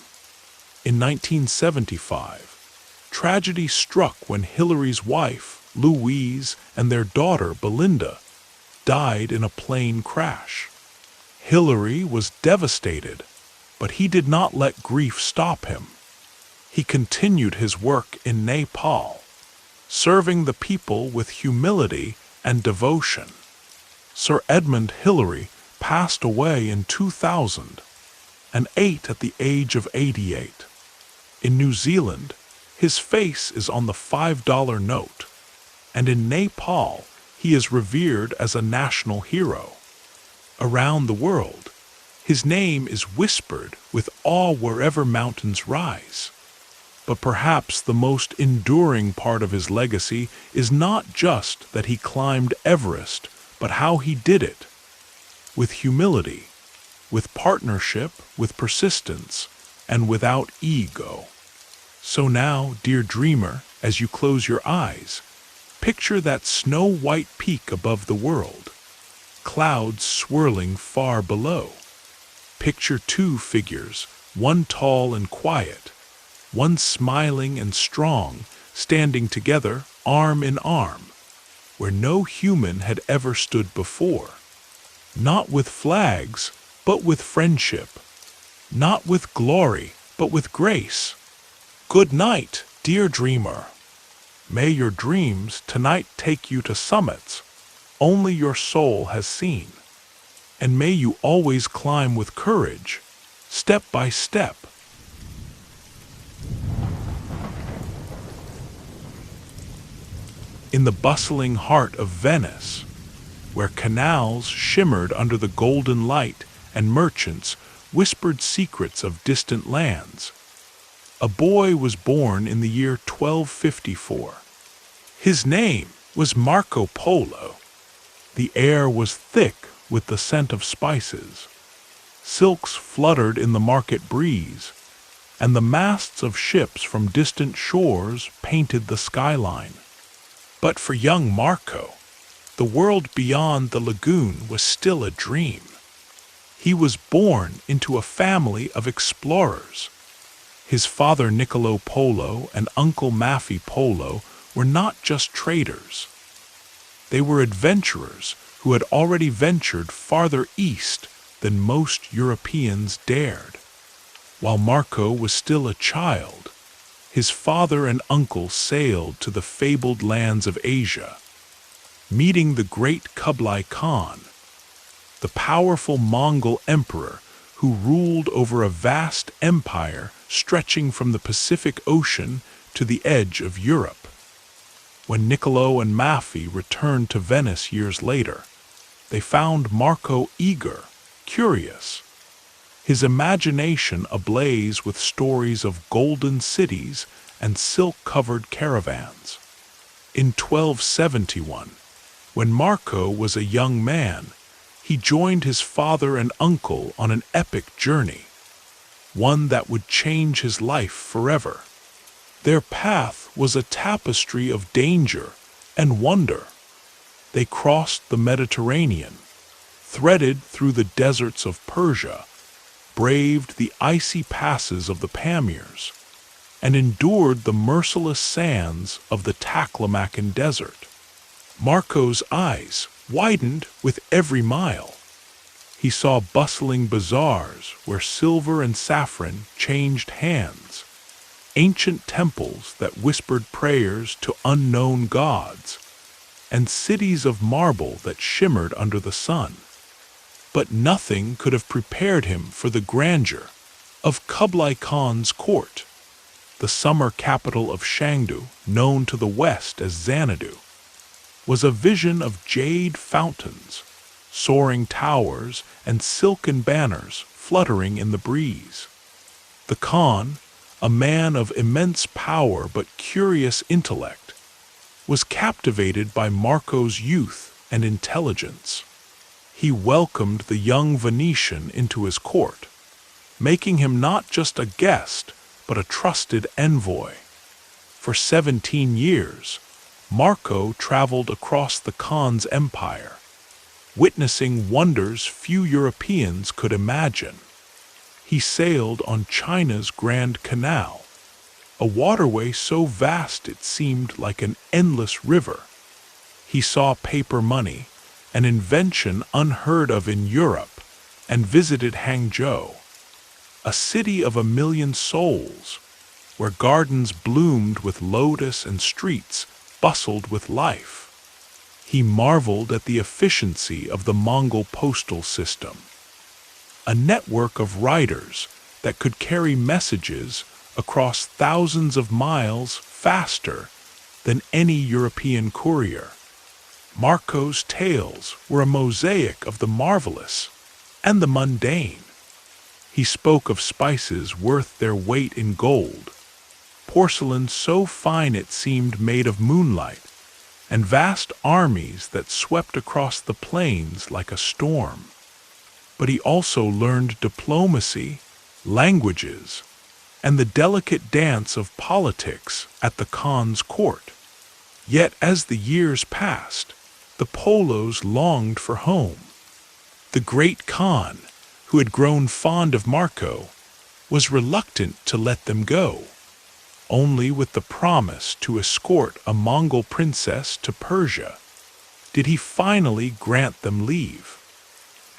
In 1975, tragedy struck when Hillary's wife, Louise, and their daughter, Belinda, died in a plane crash. Hillary was devastated, but he did not let grief stop him. He continued his work in Nepal, serving the people with humility and devotion. Sir Edmund Hillary passed away in 2008 at the age of 88. In New Zealand, his face is on the $5 note, and in Nepal, he is revered as a national hero. Around the world, his name is whispered with awe wherever mountains rise. But perhaps the most enduring part of his legacy is not just that he climbed Everest, but how he did it. With humility, with partnership, with persistence, and without ego. So now, dear dreamer, as you close your eyes, picture that snow-white peak above the world, clouds swirling far below. Picture two figures, one tall and quiet, one smiling and strong, standing together, arm in arm, where no human had ever stood before. Not with flags, but with friendship. Not with glory, but with grace. Good night, dear dreamer. May your dreams tonight take you to summits only your soul has seen. And may you always climb with courage, step by step. In the bustling heart of Venice, where canals shimmered under the golden light and merchants whispered secrets of distant lands, a boy was born in the year 1254. His name was Marco Polo. The air was thick with the scent of spices. Silks fluttered in the market breeze, and the masts of ships from distant shores painted the skyline. But for young Marco, the world beyond the lagoon was still a dream. He was born into a family of explorers. His father Niccolo Polo and uncle Maffei Polo were not just traders. They were adventurers who had already ventured farther east than most Europeans dared. While Marco was still a child, his father and uncle sailed to the fabled lands of Asia, meeting the great Kublai Khan, the powerful Mongol emperor who ruled over a vast empire stretching from the Pacific Ocean to the edge of Europe. When Niccolo and Maffei returned to Venice years later, they found Marco eager, curious, his imagination ablaze with stories of golden cities and silk-covered caravans. In 1271, when Marco was a young man, he joined his father and uncle on an epic journey, one that would change his life forever. Their path was a tapestry of danger and wonder. They crossed the Mediterranean, threaded through the deserts of Persia, braved the icy passes of the Pamirs, and endured the merciless sands of the Taklamakan Desert. Marco's eyes widened with every mile. He saw bustling bazaars where silver and saffron changed hands, ancient temples that whispered prayers to unknown gods, and cities of marble that shimmered under the sun. But nothing could have prepared him for the grandeur of Kublai Khan's court, the summer capital of Shangdu, known to the west as Xanadu, was a vision of jade fountains, soaring towers, and silken banners fluttering in the breeze. The Khan, a man of immense power but curious intellect, was captivated by Marco's youth and intelligence. He welcomed the young Venetian into his court, making him not just a guest, but a trusted envoy. For 17 years, Marco traveled across the Khan's empire, witnessing wonders few Europeans could imagine. He sailed on China's Grand Canal, a waterway so vast it seemed like an endless river. He saw paper money, an invention unheard of in Europe, and visited Hangzhou, a city of 1,000,000 souls, where gardens bloomed with lotus and streets bustled with life. He marveled at the efficiency of the Mongol postal system, a network of riders that could carry messages across thousands of miles faster than any European courier. Marco's tales were a mosaic of the marvelous and the mundane. He spoke of spices worth their weight in gold, porcelain so fine it seemed made of moonlight, and vast armies that swept across the plains like a storm. But he also learned diplomacy, languages, and the delicate dance of politics at the Khan's court. Yet as the years passed, the Polos longed for home. The great Khan, who had grown fond of Marco, was reluctant to let them go. Only with the promise to escort a Mongol princess to Persia did he finally grant them leave.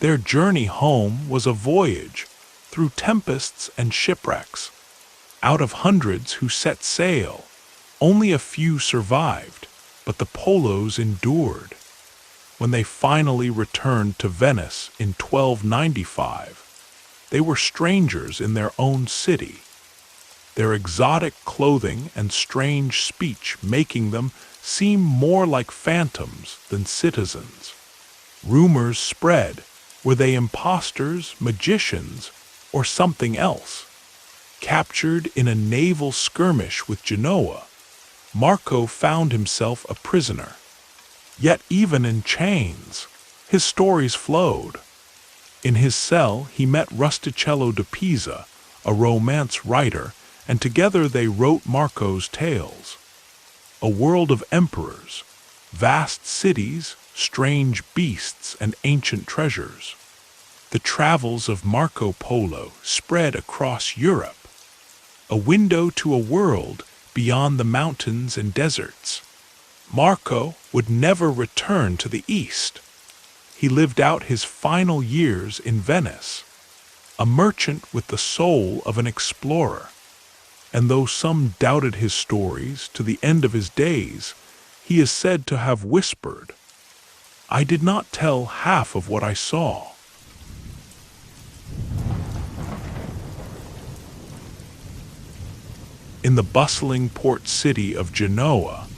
Their journey home was a voyage through tempests and shipwrecks. Out of hundreds who set sail, only a few survived, but the Polos endured. When they finally returned to Venice in 1295, they were strangers in their own city, their exotic clothing and strange speech making them seem more like phantoms than citizens. Rumors spread. Were they impostors, magicians, or something else? Captured in a naval skirmish with Genoa, Marco found himself a prisoner. Yet even in chains, his stories flowed. In his cell he met Rustichello de Pisa, a romance writer, and together they wrote Marco's tales. A world of emperors, vast cities, strange beasts, and ancient treasures. The travels of Marco Polo spread across Europe, a window to a world beyond the mountains and deserts. Marco would never return to the East, he lived out his final years in Venice, a merchant with the soul of an explorer. And though some doubted his stories to the end of his days, he is said to have whispered, "I did not tell half of what I saw." In the bustling port city of Genoa,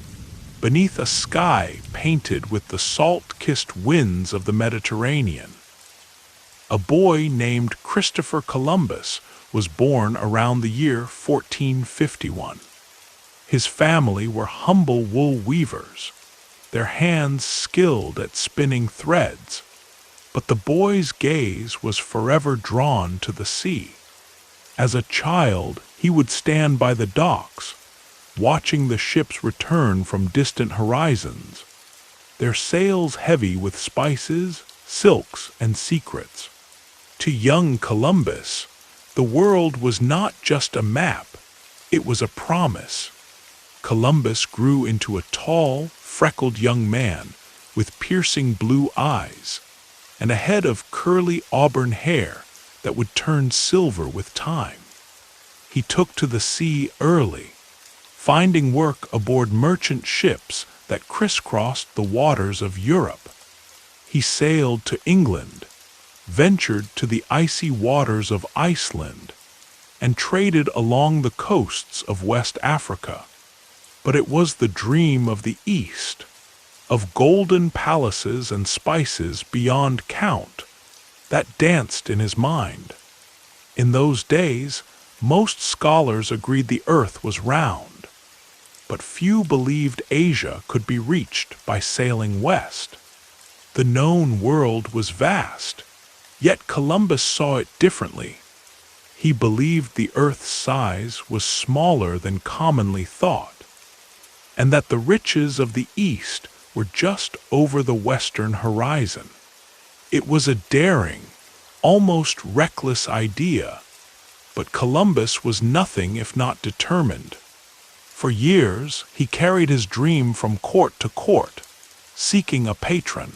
beneath a sky painted with the salt-kissed winds of the Mediterranean, a boy named Christopher Columbus was born around the year 1451. His family were humble wool weavers, their hands skilled at spinning threads, but the boy's gaze was forever drawn to the sea. As a child, he would stand by the docks, watching the ships return from distant horizons, their sails heavy with spices, silks, and secrets. To young Columbus, the world was not just a map, it was a promise. Columbus grew into a tall, freckled young man with piercing blue eyes and a head of curly auburn hair that would turn silver with time. He took to the sea early, finding work aboard merchant ships that crisscrossed the waters of Europe. He sailed to England, ventured to the icy waters of Iceland, and traded along the coasts of West Africa. But it was the dream of the East, of golden palaces and spices beyond count, that danced in his mind. In those days, most scholars agreed the earth was round, but few believed Asia could be reached by sailing west. The known world was vast, yet Columbus saw it differently. He believed the earth's size was smaller than commonly thought, and that the riches of the East were just over the western horizon. It was a daring, almost reckless idea, but Columbus was nothing if not determined. For years, he carried his dream from court to court, seeking a patron.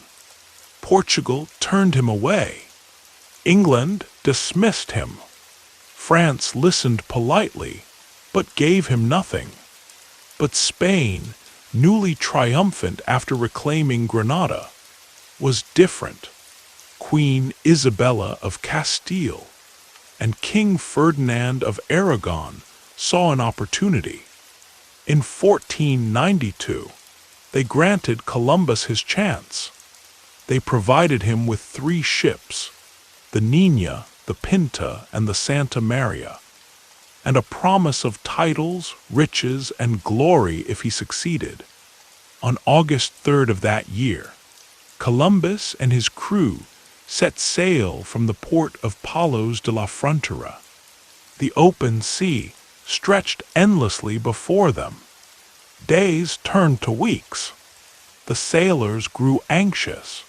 Portugal turned him away. England dismissed him. France listened politely, but gave him nothing. But Spain, newly triumphant after reclaiming Granada, was different. Queen Isabella of Castile and King Ferdinand of Aragon saw an opportunity. In 1492, they granted Columbus his chance. They provided him with 3 ships, the Niña, the Pinta, and the Santa Maria, and a promise of titles, riches, and glory if he succeeded. On August 3rd of that year, Columbus and his crew set sail from the port of Palos de la Frontera. The open sea stretched endlessly before them. Days turned to weeks. The sailors grew anxious.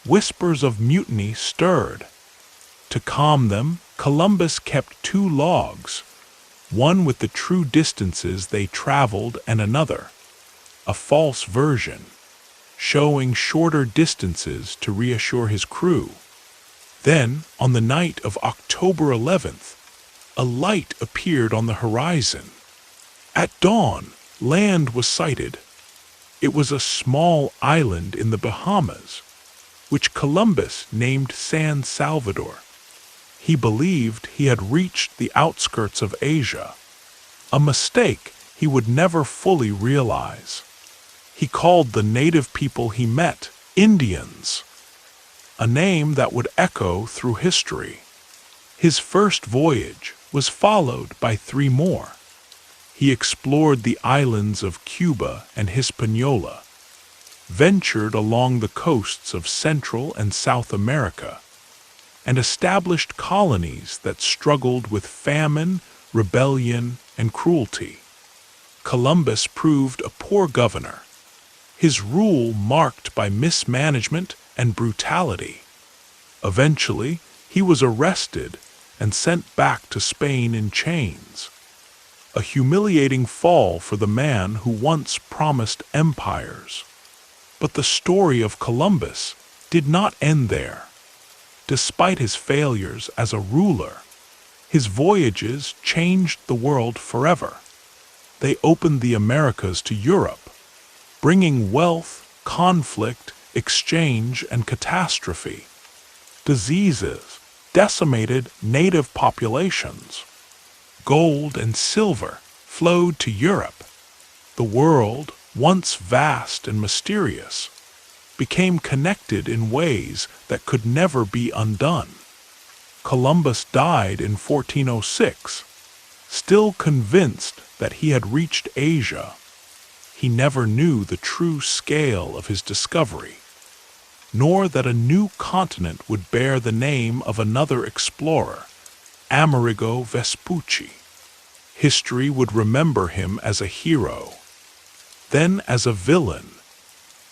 Whispers of mutiny stirred. To calm them, Columbus kept 2 logs, one with the true distances they traveled and another, a false version, showing shorter distances to reassure his crew. Then, on the night of October 11th, a light appeared on the horizon. At dawn, land was sighted. It was a small island in the Bahamas, which Columbus named San Salvador. He believed he had reached the outskirts of Asia, a mistake he would never fully realize. He called the native people he met Indians, a name that would echo through history. His first voyage was followed by 3 more. He explored the islands of Cuba and Hispaniola, ventured along the coasts of Central and South America, and established colonies that struggled with famine, rebellion, and cruelty. Columbus proved a poor governor, his rule marked by mismanagement and brutality. Eventually, he was arrested and sent back to Spain in chains, a humiliating fall for the man who once promised empires. But the story of Columbus did not end there. Despite his failures as a ruler, his voyages changed the world forever. They opened the Americas to Europe, bringing wealth, conflict, exchange, and catastrophe. Diseases decimated native populations. Gold and silver flowed to Europe. The world, once vast and mysterious, became connected in ways that could never be undone. Columbus died in 1406, still convinced that he had reached Asia. He never knew the true scale of his discovery, nor that a new continent would bear the name of another explorer, Amerigo Vespucci. History would remember him as a hero, then as a villain,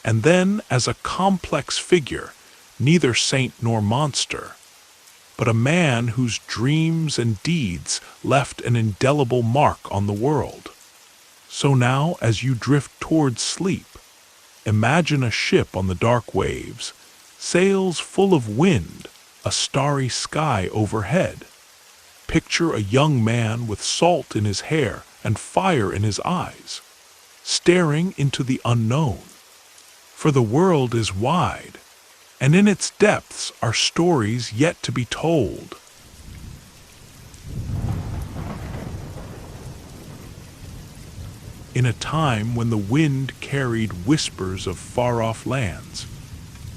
and then as a complex figure, neither saint nor monster, but a man whose dreams and deeds left an indelible mark on the world. So now, as you drift towards sleep, imagine a ship on the dark waves, sails full of wind, a starry sky overhead. Picture a young man with salt in his hair and fire in his eyes, staring into the unknown. For the world is wide, and in its depths are stories yet to be told. In a time when the wind carried whispers of far-off lands,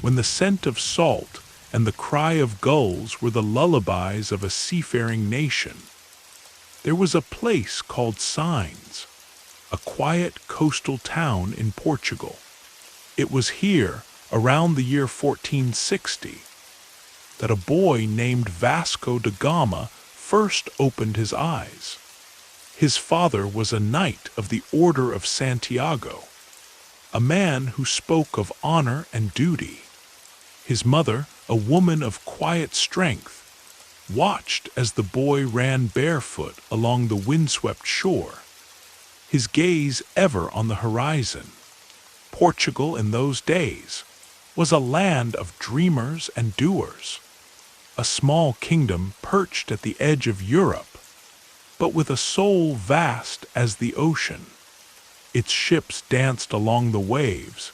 when the scent of salt and the cry of gulls were the lullabies of a seafaring nation, there was a place called Sines, a quiet coastal town in Portugal. It was here, around the year 1460, that a boy named Vasco da Gama first opened his eyes. His father was a knight of the Order of Santiago, a man who spoke of honor and duty. His mother, a woman of quiet strength, watched as the boy ran barefoot along the windswept shore, his gaze ever on the horizon. Portugal in those days was a land of dreamers and doers, a small kingdom perched at the edge of Europe, but with a soul vast as the ocean. Its ships danced along the waves,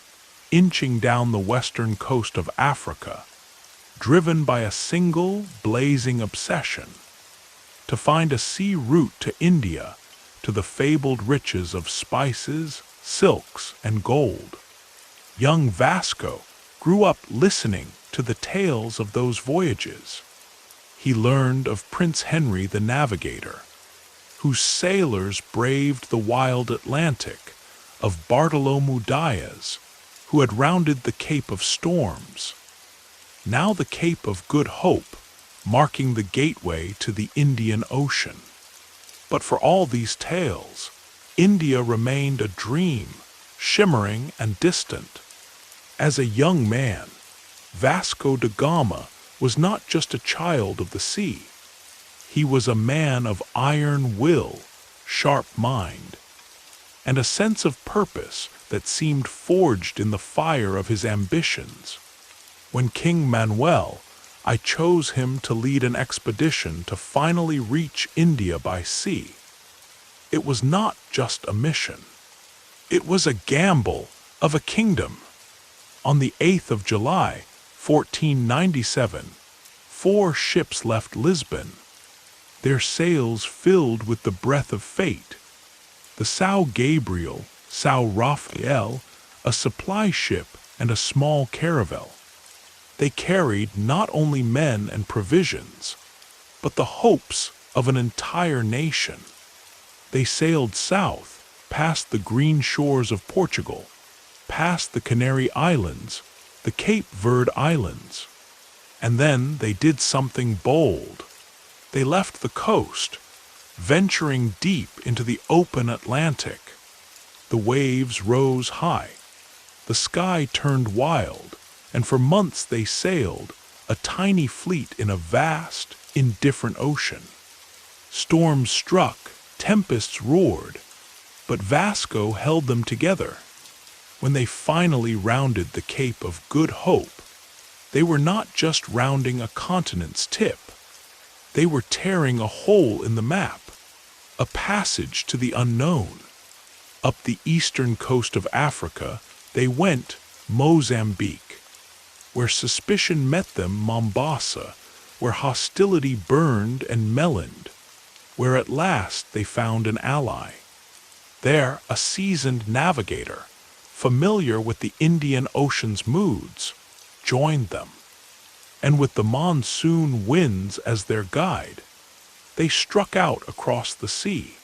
inching down the western coast of Africa, driven by a single blazing obsession: to find a sea route to India, to the fabled riches of spices, silks, and gold. Young Vasco grew up listening to the tales of those voyages. He learned of Prince Henry the Navigator, whose sailors braved the wild Atlantic, of Bartolomeu Diaz, who had rounded the Cape of Storms, now the Cape of Good Hope, marking the gateway to the Indian Ocean. But for all these tales, India remained a dream, shimmering and distant. As a young man, Vasco da Gama was not just a child of the sea. He was a man of iron will, sharp mind, and a sense of purpose that seemed forged in the fire of his ambitions. When King Manuel, I chose him to lead an expedition to finally reach India by sea. It was not just a mission. It was a gamble of a kingdom. On the 8th of July, 1497, 4 ships left Lisbon, their sails filled with the breath of fate. The São Gabriel, São Rafael, a supply ship, and a small caravel. They carried not only men and provisions, but the hopes of an entire nation. They sailed south, past the green shores of Portugal, past the Canary Islands, the Cape Verde Islands. And then they did something bold. They left the coast, venturing deep into the open Atlantic. The waves rose high, the sky turned wild, and for months they sailed, a tiny fleet in a vast, indifferent ocean. Storms struck, tempests roared, but Vasco held them together. When they finally rounded the Cape of Good Hope, They were not just rounding a continent's tip. They were tearing a hole in the map, a passage to the unknown. Up the eastern coast of Africa, they went Mozambique, where suspicion met them Mombasa, where hostility burned and meloned, where at last they found an ally. There, a seasoned navigator, familiar with the Indian Ocean's moods, joined them. And with the monsoon winds as their guide, they struck out across the sea.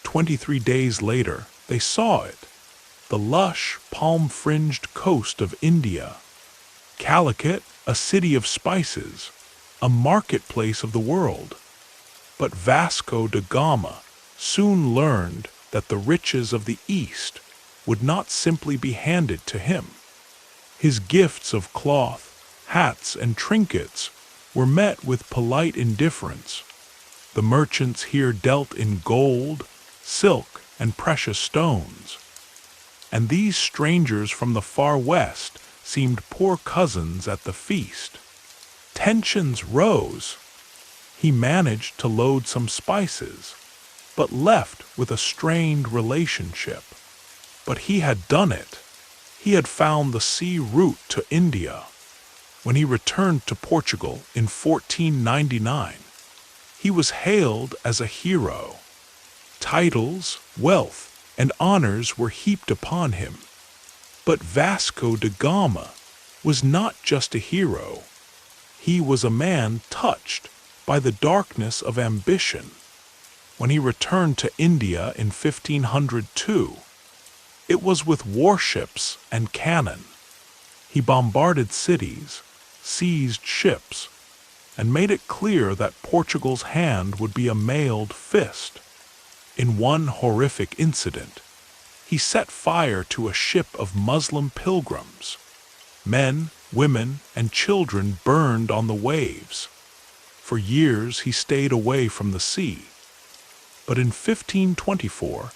23 days later, they saw it, the lush, palm-fringed coast of India. Calicut, a city of spices, a marketplace of the world. But Vasco da Gama soon learned that the riches of the East would not simply be handed to him. His gifts of cloth, hats, and trinkets were met with polite indifference. The merchants here dealt in gold, silk, and precious stones. And these strangers from the far west seemed poor cousins at the feast. Tensions rose. He managed to load some spices, but left with a strained relationship. But he had done it. He had found the sea route to India. When he returned to Portugal in 1499, he was hailed as a hero. Titles, wealth, and honors were heaped upon him. But Vasco da Gama was not just a hero. He was a man touched by the darkness of ambition. When he returned to India in 1502, it was with warships and cannon. He bombarded cities, seized ships, and made it clear that Portugal's hand would be a mailed fist. In one horrific incident, he set fire to a ship of Muslim pilgrims. Men, women, and children burned on the waves. For years he stayed away from the sea. But in 1524,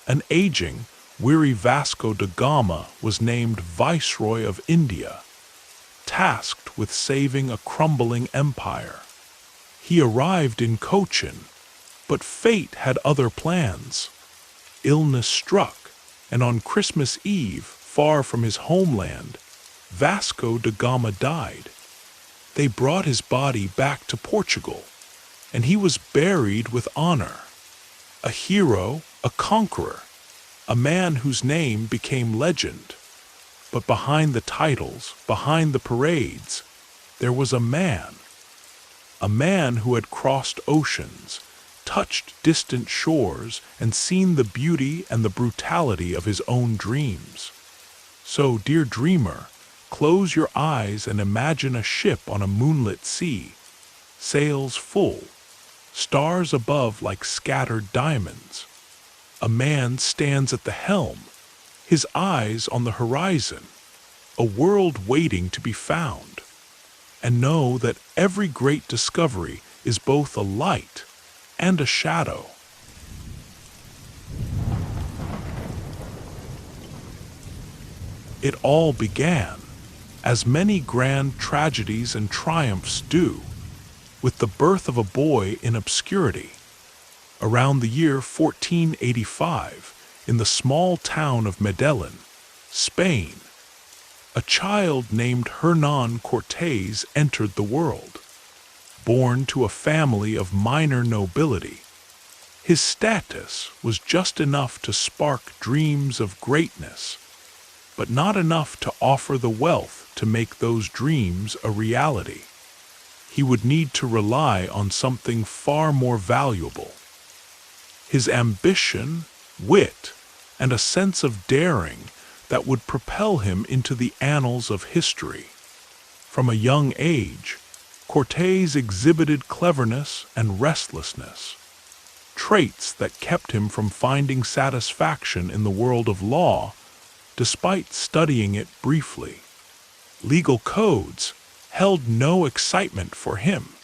an aging, weary Vasco da Gama was named Viceroy of India, tasked with saving a crumbling empire. He arrived in Cochin, but fate had other plans. Illness struck, and on Christmas Eve, far from his homeland, Vasco da Gama died. They brought his body back to Portugal, and he was buried with honor. A hero, a conqueror, a man whose name became legend. But behind the titles, behind the parades, there was a man who had crossed oceans, touched distant shores, and seen the beauty and the brutality of his own dreams. So, dear dreamer, close your eyes and imagine a ship on a moonlit sea, sails full, stars above like scattered diamonds. A man stands at the helm, his eyes on the horizon, a world waiting to be found. And know that every great discovery is both a light and a shadow. It all began, as many grand tragedies and triumphs do, with the birth of a boy in obscurity. Around the year 1485, in the small town of Medellin, Spain, a child named Hernán Cortés entered the world. Born to a family of minor nobility, his status was just enough to spark dreams of greatness, but not enough to offer the wealth to make those dreams a reality. He would need to rely on something far more valuable. His ambition, wit, and a sense of daring that would propel him into the annals of history. From a young age, Cortés exhibited cleverness and restlessness, traits that kept him from finding satisfaction in the world of law, despite studying it briefly. Legal codes held no excitement for him.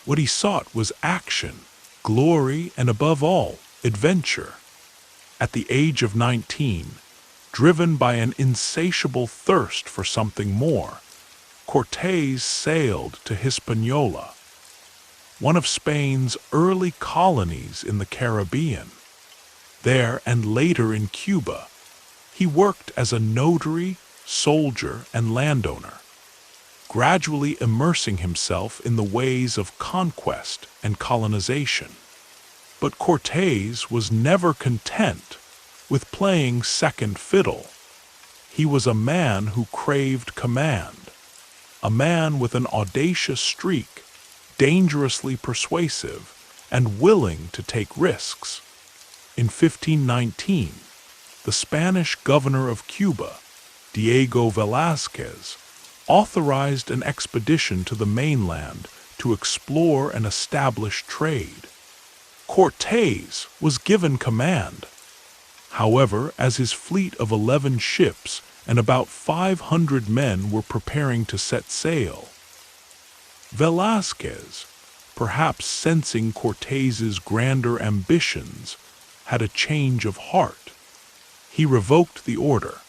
What he sought was action, glory, and above all, adventure. At the age of 19, driven by an insatiable thirst for something more, Cortés sailed to Hispaniola, one of Spain's early colonies in the Caribbean. There and later in Cuba, he worked as a notary, soldier, and landowner, gradually immersing himself in the ways of conquest and colonization. But Cortés was never content with playing second fiddle. He was a man who craved command, a man with an audacious streak, dangerously persuasive, and willing to take risks. In 1519, the Spanish governor of Cuba, Diego Velázquez, authorized an expedition to the mainland to explore and establish trade. Cortés was given command. However, as his fleet of 11 ships and about 500 men were preparing to set sail, Velázquez, perhaps sensing Cortés's grander ambitions, had a change of heart. He revoked the order,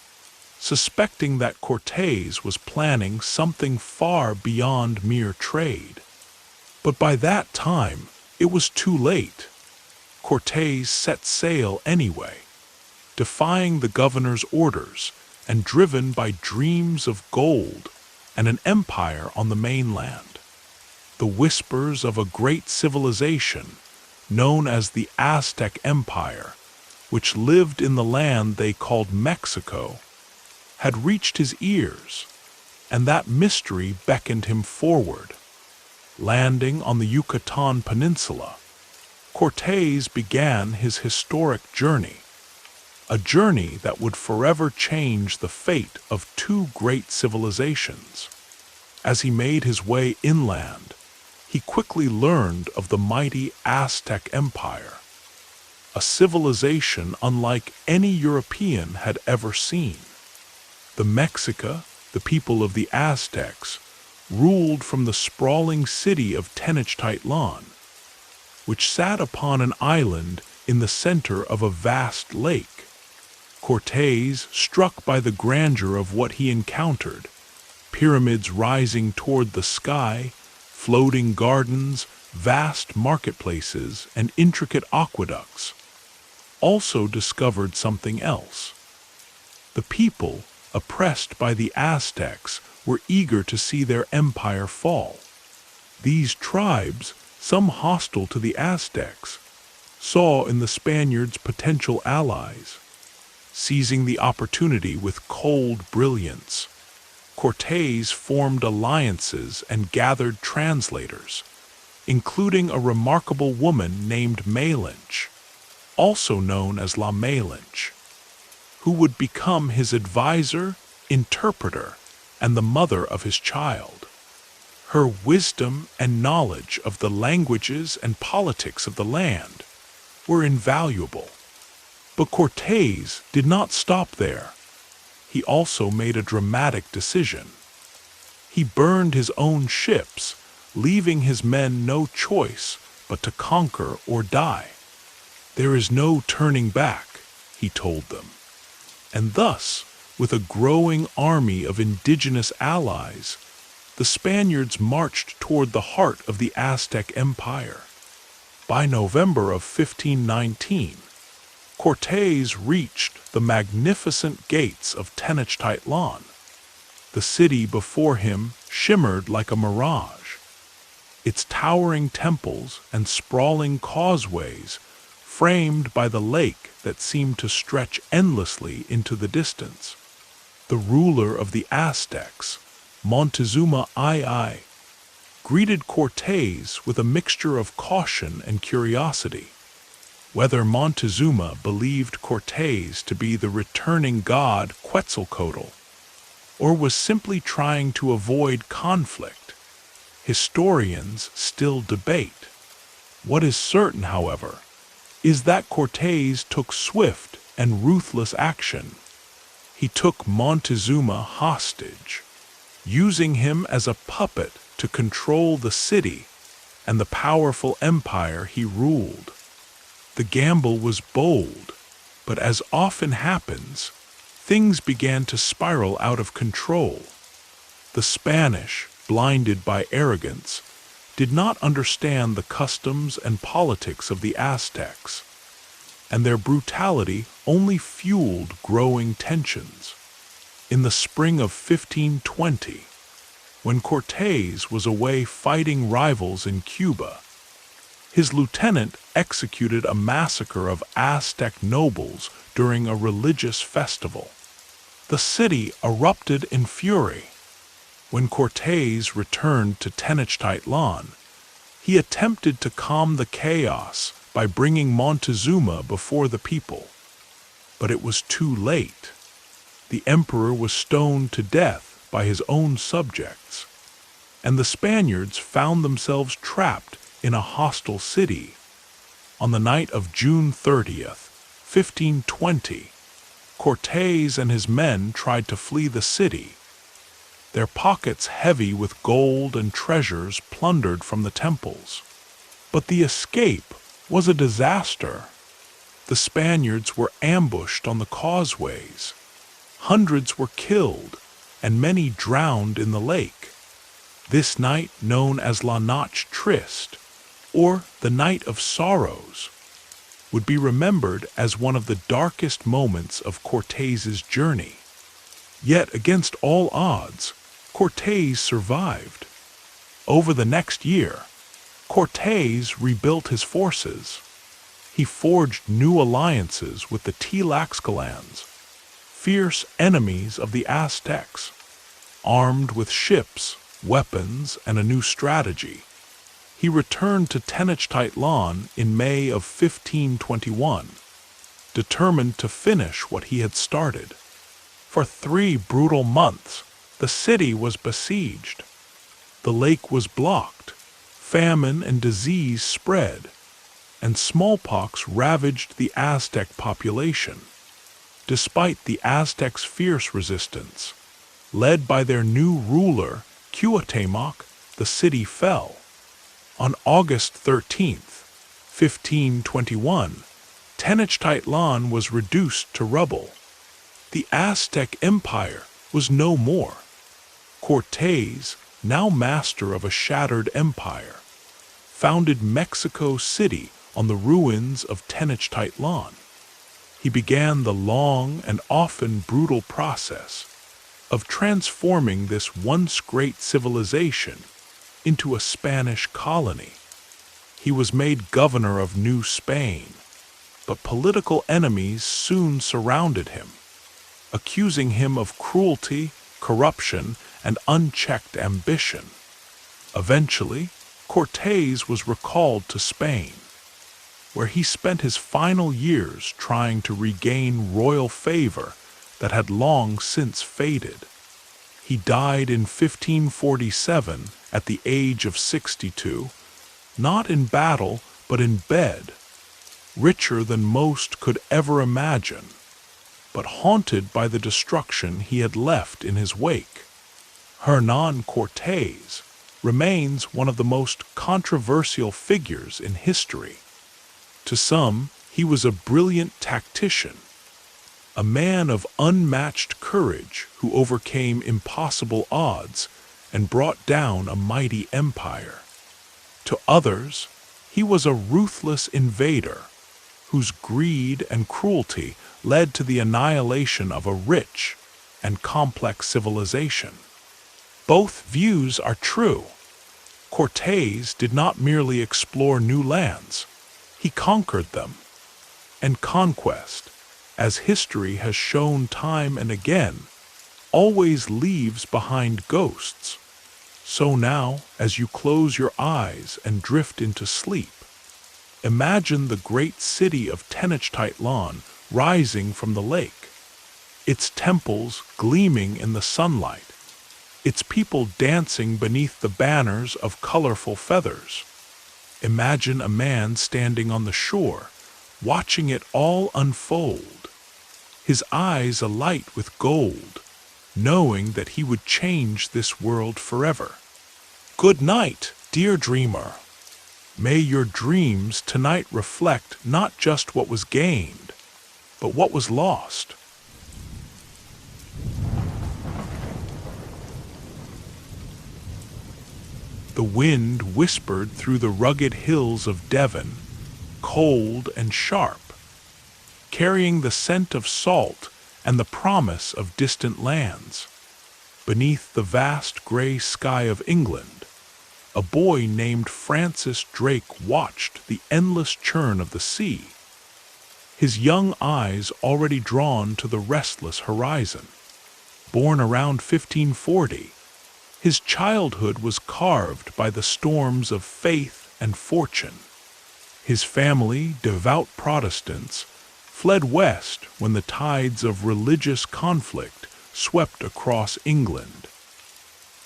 suspecting that Cortés was planning something far beyond mere trade. But by that time, it was too late. Cortés set sail anyway, defying the governor's orders and driven by dreams of gold and an empire on the mainland. The whispers of a great civilization, known as the Aztec Empire, which lived in the land they called Mexico, had reached his ears, and that mystery beckoned him forward. Landing on the Yucatan Peninsula, Cortés began his historic journey, a journey that would forever change the fate of two great civilizations. As he made his way inland, he quickly learned of the mighty Aztec Empire, a civilization unlike any European had ever seen. The Mexica, the people of the Aztecs, ruled from the sprawling city of Tenochtitlan, which sat upon an island in the center of a vast lake. Cortés, struck by the grandeur of what he encountered, pyramids rising toward the sky, floating gardens, vast marketplaces, and intricate aqueducts, also discovered something else. The people, oppressed by the Aztecs, were eager to see their empire fall. These tribes, some hostile to the Aztecs, saw in the Spaniards potential allies. Seizing the opportunity with cold brilliance, Cortés formed alliances and gathered translators, including a remarkable woman named Malinche, also known as La Malinche, who would become his advisor, interpreter, and the mother of his child. Her wisdom and knowledge of the languages and politics of the land were invaluable. But Cortés did not stop there. He also made a dramatic decision. He burned his own ships, leaving his men no choice but to conquer or die. There is no turning back, he told them. And thus, with a growing army of indigenous allies, the Spaniards marched toward the heart of the Aztec Empire. By November of 1519, Cortés reached the magnificent gates of Tenochtitlan. The city before him shimmered like a mirage. Its towering temples and sprawling causeways framed by the lake that seemed to stretch endlessly into the distance. The ruler of the Aztecs, Montezuma II, greeted Cortés with a mixture of caution and curiosity. Whether Montezuma believed Cortés to be the returning god Quetzalcoatl, or was simply trying to avoid conflict, historians still debate. What is certain, however, is that Cortés took swift and ruthless action. He took Montezuma hostage, using him as a puppet to control the city and the powerful empire he ruled. The gamble was bold, but as often happens, things began to spiral out of control. The Spanish, blinded by arrogance, did not understand the customs and politics of the Aztecs, and their brutality only fueled growing tensions. In the spring of 1520, when Cortés was away fighting rivals in Cuba, his lieutenant executed a massacre of Aztec nobles during a religious festival. The city erupted in fury. When Cortés returned to Tenochtitlan, he attempted to calm the chaos by bringing Montezuma before the people. But it was too late. The emperor was stoned to death by his own subjects, and the Spaniards found themselves trapped in a hostile city. On the night of June 30th, 1520, Cortés and his men tried to flee the city, their pockets heavy with gold and treasures plundered from the temples. But the escape was a disaster. The Spaniards were ambushed on the causeways. Hundreds were killed, and many drowned in the lake. This night, known as La Noche Triste, or the Night of Sorrows, would be remembered as one of the darkest moments of Cortés's journey. Yet, against all odds, Cortés survived. Over the next year, Cortés rebuilt his forces. He forged new alliances with the Tlaxcalans, fierce enemies of the Aztecs. Armed with ships, weapons, and a new strategy, he returned to Tenochtitlan in May of 1521, determined to finish what he had started. For 3 brutal months, the city was besieged. The lake was blocked, famine and disease spread, and smallpox ravaged the Aztec population. Despite the Aztecs' fierce resistance, led by their new ruler, Cuauhtémoc, the city fell. On August 13th, 1521, Tenochtitlan was reduced to rubble. The Aztec Empire was no more. Cortés, now master of a shattered empire, founded Mexico City on the ruins of Tenochtitlan. He began the long and often brutal process of transforming this once great civilization into a Spanish colony. He was made governor of New Spain, but political enemies soon surrounded him, accusing him of cruelty, corruption, and unchecked ambition. Eventually, Cortés was recalled to Spain, where he spent his final years trying to regain royal favor that had long since faded. He died in 1547 at the age of 62, not in battle but in bed, richer than most could ever imagine, but haunted by the destruction he had left in his wake. Hernán Cortés remains one of the most controversial figures in history. To some, he was a brilliant tactician, a man of unmatched courage who overcame impossible odds and brought down a mighty empire. To others, he was a ruthless invader whose greed and cruelty led to the annihilation of a rich and complex civilization. Both views are true. Cortés did not merely explore new lands, he conquered them. And conquest, as history has shown time and again, always leaves behind ghosts. So now, as you close your eyes and drift into sleep, imagine the great city of Tenochtitlan rising from the lake, its temples gleaming in the sunlight, its people dancing beneath the banners of colorful feathers. Imagine a man standing on the shore, watching it all unfold, his eyes alight with gold, knowing that he would change this world forever. Good night, dear dreamer. May your dreams tonight reflect not just what was gained, but what was lost. The wind whispered through the rugged hills of Devon, cold and sharp, carrying the scent of salt and the promise of distant lands. Beneath the vast gray sky of England, a boy named Francis Drake watched the endless churn of the sea, his young eyes already drawn to the restless horizon. Born around 1540, his childhood was carved by the storms of faith and fortune. His family, devout Protestants, fled west when the tides of religious conflict swept across England.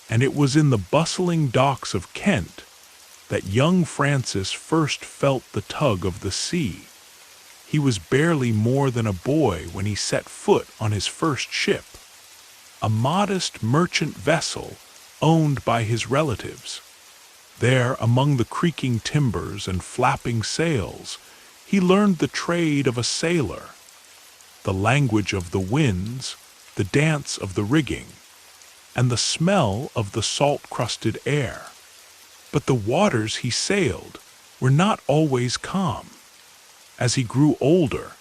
And it was in the bustling docks of Kent that young Francis first felt the tug of the sea. He was barely more than a boy when he set foot on his first ship, a modest merchant vessel owned by his relatives. There, among the creaking timbers and flapping sails, he learned the trade of a sailor, the language of the winds, the dance of the rigging, and the smell of the salt-crusted air. But the waters he sailed were not always calm. As he grew older,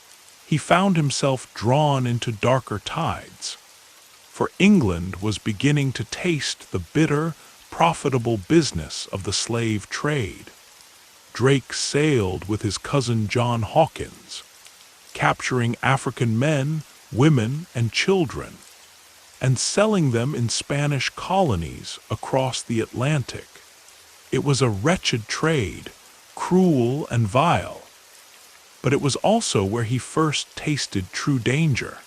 he found himself drawn into darker tides, for England was beginning to taste the bitter, profitable business of the slave trade. Drake sailed with his cousin John Hawkins, capturing African men, women, and children, and selling them in Spanish colonies across the Atlantic. It was a wretched trade, cruel and vile, but it was also where he first tasted true danger.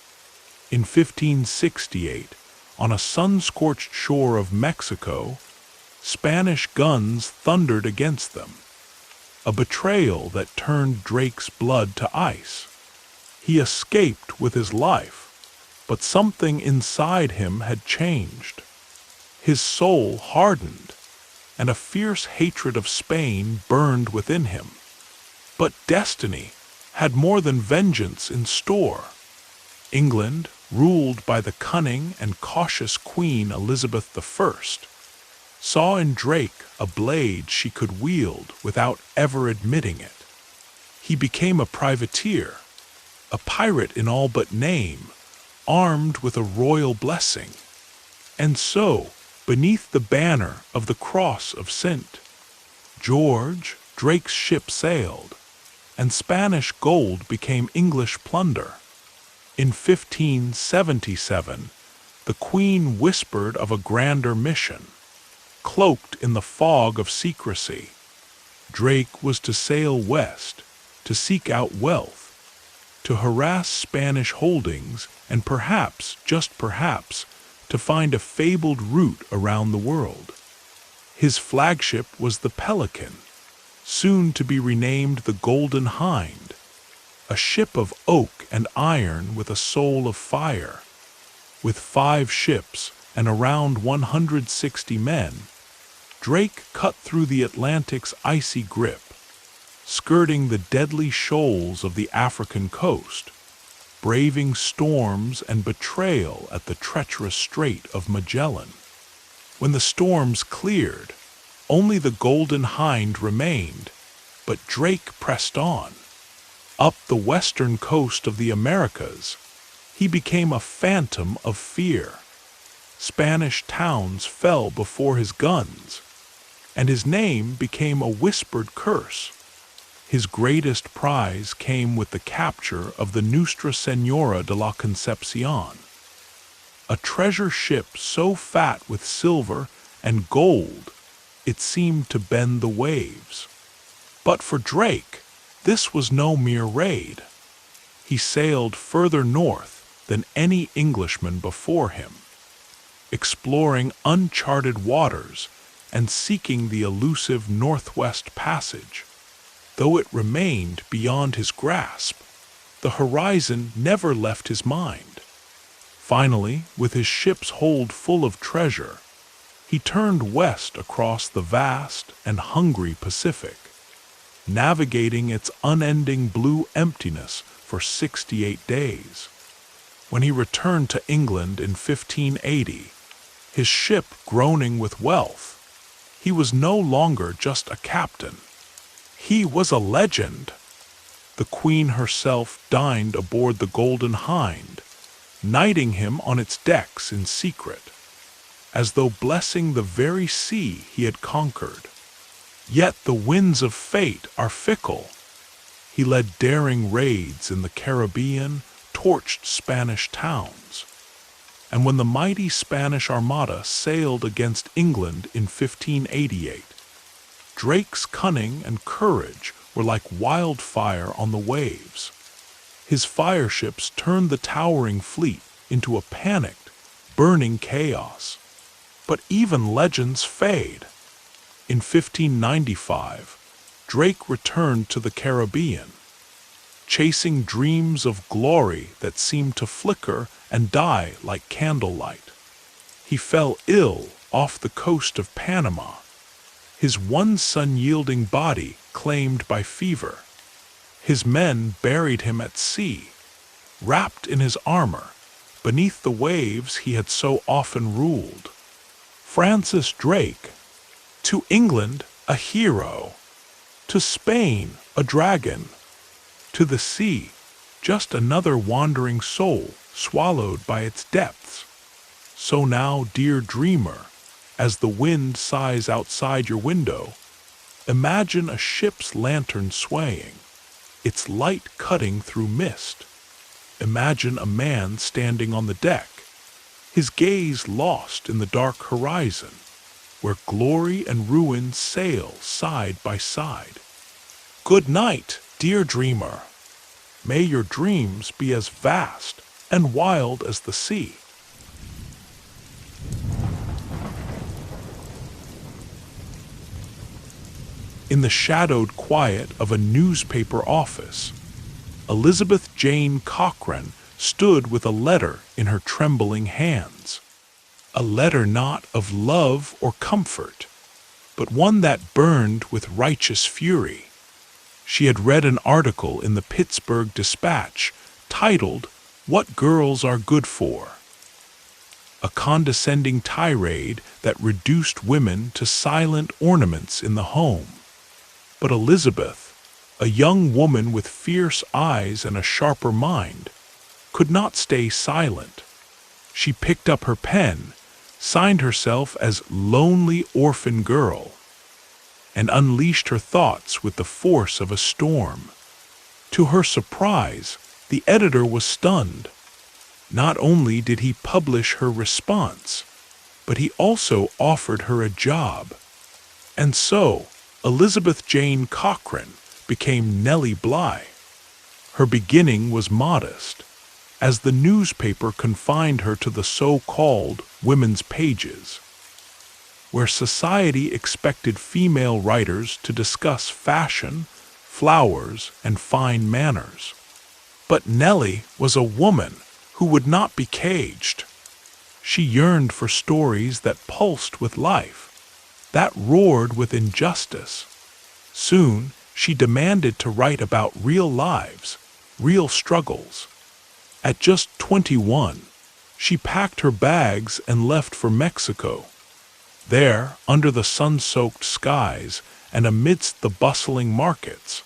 In 1568, on a sun-scorched shore of Mexico, Spanish guns thundered against them, a betrayal that turned Drake's blood to ice. He escaped with his life, but something inside him had changed. His soul hardened, and a fierce hatred of Spain burned within him. But destiny had more than vengeance in store. England, ruled by the cunning and cautious Queen Elizabeth I, saw in Drake a blade she could wield without ever admitting it. He became a privateer, a pirate in all but name, armed with a royal blessing. And so, beneath the banner of the Cross of St. George, Drake's ship sailed, and Spanish gold became English plunder. In 1577, the Queen whispered of a grander mission. Cloaked in the fog of secrecy, Drake was to sail west, to seek out wealth, to harass Spanish holdings, and perhaps, just perhaps, to find a fabled route around the world. His flagship was the Pelican, soon to be renamed the Golden Hind, a ship of oak and iron with a soul of fire. With 5 ships and around 160 men, Drake cut through the Atlantic's icy grip, skirting the deadly shoals of the African coast, braving storms and betrayal at the treacherous Strait of Magellan. When the storms cleared, only the Golden Hind remained, but Drake pressed on. Up the western coast of the Americas, he became a phantom of fear. Spanish towns fell before his guns, and his name became a whispered curse. His greatest prize came with the capture of the Nuestra Señora de la Concepción, a treasure ship so fat with silver and gold it seemed to bend the waves. But for Drake, this was no mere raid. He sailed further north than any Englishman before him, exploring uncharted waters and seeking the elusive Northwest Passage. Though it remained beyond his grasp, the horizon never left his mind. Finally, with his ship's hold full of treasure, he turned west across the vast and hungry Pacific, navigating its unending blue emptiness for 68 days. When he returned to England in 1580, his ship groaning with wealth, he was no longer just a captain. He was a legend. The Queen herself dined aboard the Golden Hind, knighting him on its decks in secret, as though blessing the very sea he had conquered. Yet the winds of fate are fickle. He led daring raids in the Caribbean, torched Spanish towns. And when the mighty Spanish Armada sailed against England in 1588, Drake's cunning and courage were like wildfire on the waves. His fireships turned the towering fleet into a panicked, burning chaos. But even legends fade. In 1595, Drake returned to the Caribbean, chasing dreams of glory that seemed to flicker and die like candlelight. He fell ill off the coast of Panama, his one sun-yielding body claimed by fever. His men buried him at sea, wrapped in his armor, beneath the waves he had so often ruled. Francis Drake, to England a hero, to Spain a dragon, to the sea just another wandering soul swallowed by its depths. So now, dear dreamer, as the wind sighs outside your window, imagine a ship's lantern swaying, its light cutting through mist. Imagine a man standing on the deck, his gaze lost in the dark horizon, where glory and ruin sail side by side. Good night, dear dreamer. May your dreams be as vast and wild as the sea. In the shadowed quiet of a newspaper office, Elizabeth Jane Cochrane stood with a letter in her trembling hands. A letter not of love or comfort, but one that burned with righteous fury. She had read an article in the Pittsburgh Dispatch titled, "What Girls Are Good For," a condescending tirade that reduced women to silent ornaments in the home. But Elizabeth, a young woman with fierce eyes and a sharper mind, could not stay silent. She picked up her pen, signed herself as Lonely Orphan Girl, and unleashed her thoughts with the force of a storm. To her surprise, the editor was stunned. Not only did he publish her response, but he also offered her a job. And so, Elizabeth Jane Cochrane became Nellie Bly. Her beginning was modest, as the newspaper confined her to the so-called women's pages, where society expected female writers to discuss fashion, flowers, and fine manners. But Nellie was a woman who would not be caged. She yearned for stories that pulsed with life, that roared with injustice. Soon, she demanded to write about real lives, real struggles. At just 21, she packed her bags and left for Mexico. There, under the sun-soaked skies and amidst the bustling markets,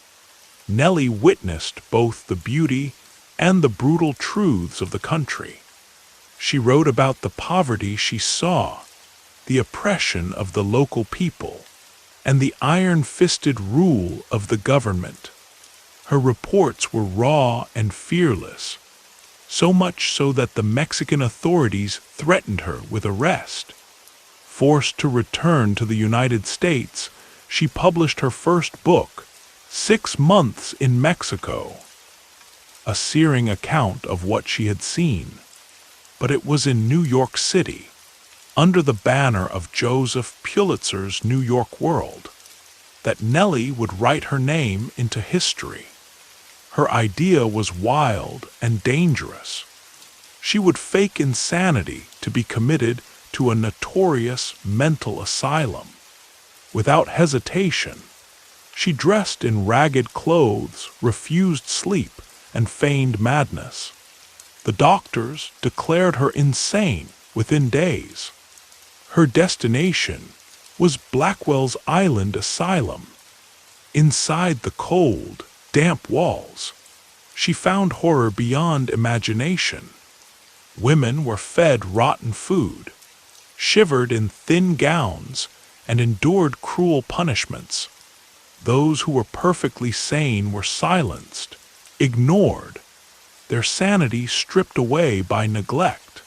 Nellie witnessed both the beauty and the brutal truths of the country. She wrote about the poverty she saw, the oppression of the local people, and the iron-fisted rule of the government. Her reports were raw and fearless, so much so that the Mexican authorities threatened her with arrest. Forced to return to the United States, she published her first book, 6 Months in Mexico, a searing account of what she had seen. But it was in New York City, under the banner of Joseph Pulitzer's New York World, that Nellie would write her name into history. Her idea was wild and dangerous. She would fake insanity to be committed to a notorious mental asylum. Without hesitation, she dressed in ragged clothes, refused sleep, and feigned madness. The doctors declared her insane within days. Her destination, was Blackwell's Island Asylum. Inside the cold, damp walls, she found horror beyond imagination. Women were fed rotten food, shivered in thin gowns, and endured cruel punishments. Those who were perfectly sane were silenced, ignored, their sanity stripped away by neglect.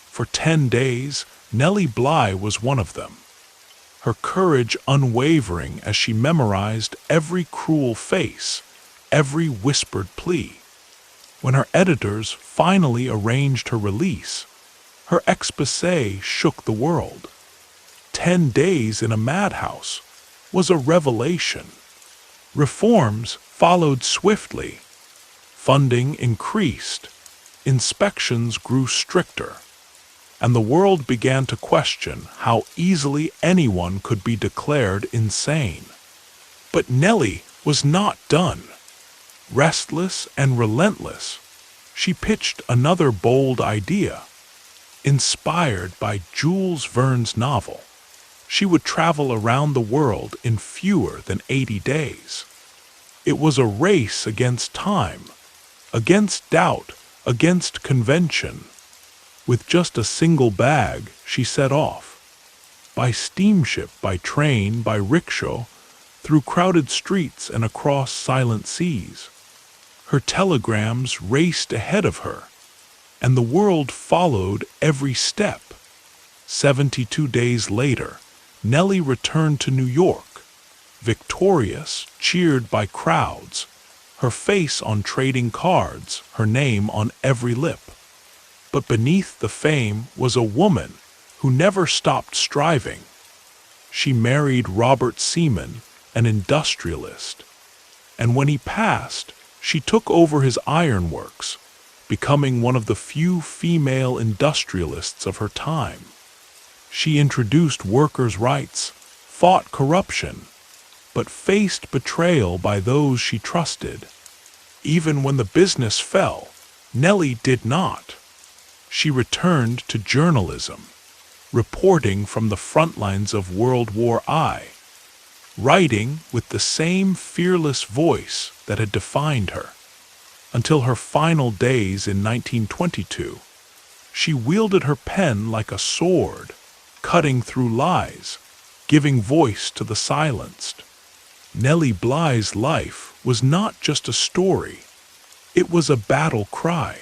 For 10 days, Nellie Bly was one of them, her courage unwavering as she memorized every cruel face, every whispered plea. When her editors finally arranged her release, her exposé shook the world. 10 days in a madhouse was a revelation. Reforms followed swiftly. Funding increased, inspections grew stricter, and the world began to question how easily anyone could be declared insane. But Nellie was not done. Restless and relentless, she pitched another bold idea. Inspired by Jules Verne's novel, she would travel around the world in fewer than 80 days. It was a race against time, against doubt, against convention. With just a single bag, she set off. By steamship, by train, by rickshaw, through crowded streets and across silent seas. Her telegrams raced ahead of her, and the world followed every step. 72 days later, Nellie returned to New York, victorious, cheered by crowds, her face on trading cards, her name on every lip. But beneath the fame was a woman who never stopped striving. She married Robert Seaman, an industrialist, and when he passed, she took over his ironworks, becoming one of the few female industrialists of her time. She introduced workers' rights, fought corruption, but faced betrayal by those she trusted. Even when the business fell, Nellie did not. She returned to journalism, reporting from the front lines of World War I, writing with the same fearless voice that had defined her. Until her final days in 1922, she wielded her pen like a sword, cutting through lies, giving voice to the silenced. Nellie Bly's life was not just a story, it was a battle cry,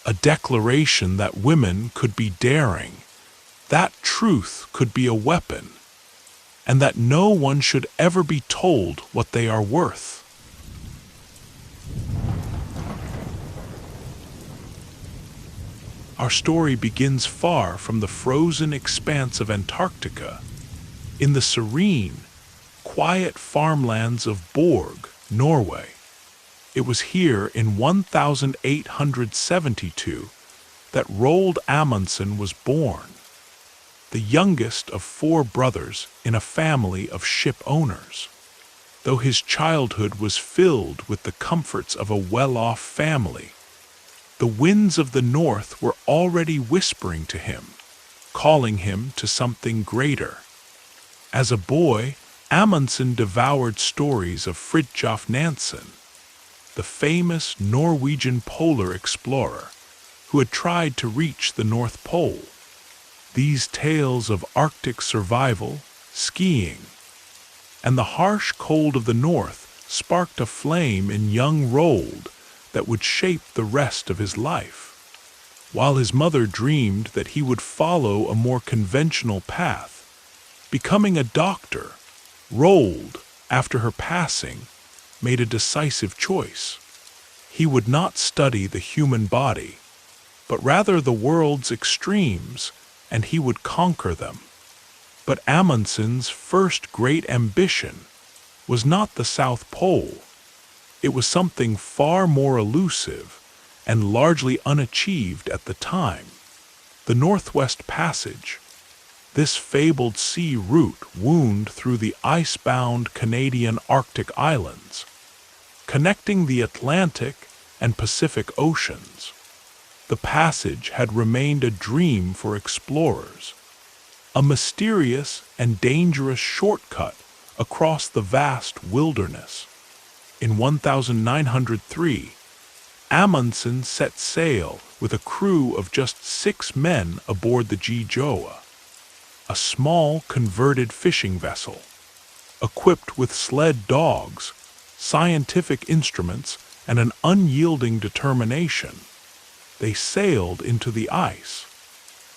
a declaration that women could be daring, that truth could be a weapon, and that no one should ever be told what they are worth. Our story begins far from the frozen expanse of Antarctica, in the serene, quiet farmlands of Borg, Norway. It was here in 1872 that Roald Amundsen was born, the youngest of 4 brothers in a family of ship owners. Though his childhood was filled with the comforts of a well-off family, the winds of the north were already whispering to him, calling him to something greater. As a boy, Amundsen devoured stories of Fridtjof Nansen, the famous Norwegian polar explorer who had tried to reach the North Pole. These tales of Arctic survival, skiing, and the harsh cold of the north sparked a flame in young Roald that would shape the rest of his life. While his mother dreamed that he would follow a more conventional path, becoming a doctor, Roald, after her passing, made a decisive choice. He would not study the human body, but rather the world's extremes, and he would conquer them. But Amundsen's first great ambition was not the South Pole. It was something far more elusive and largely unachieved at the time: the Northwest Passage. This fabled sea route wound through the ice-bound Canadian Arctic islands, connecting the Atlantic and Pacific Oceans. The passage had remained a dream for explorers, a mysterious and dangerous shortcut across the vast wilderness. In 1903, Amundsen set sail with a crew of just 6 men aboard the Gjoa, a small converted fishing vessel. Equipped with sled dogs, scientific instruments, and an unyielding determination, they sailed into the ice.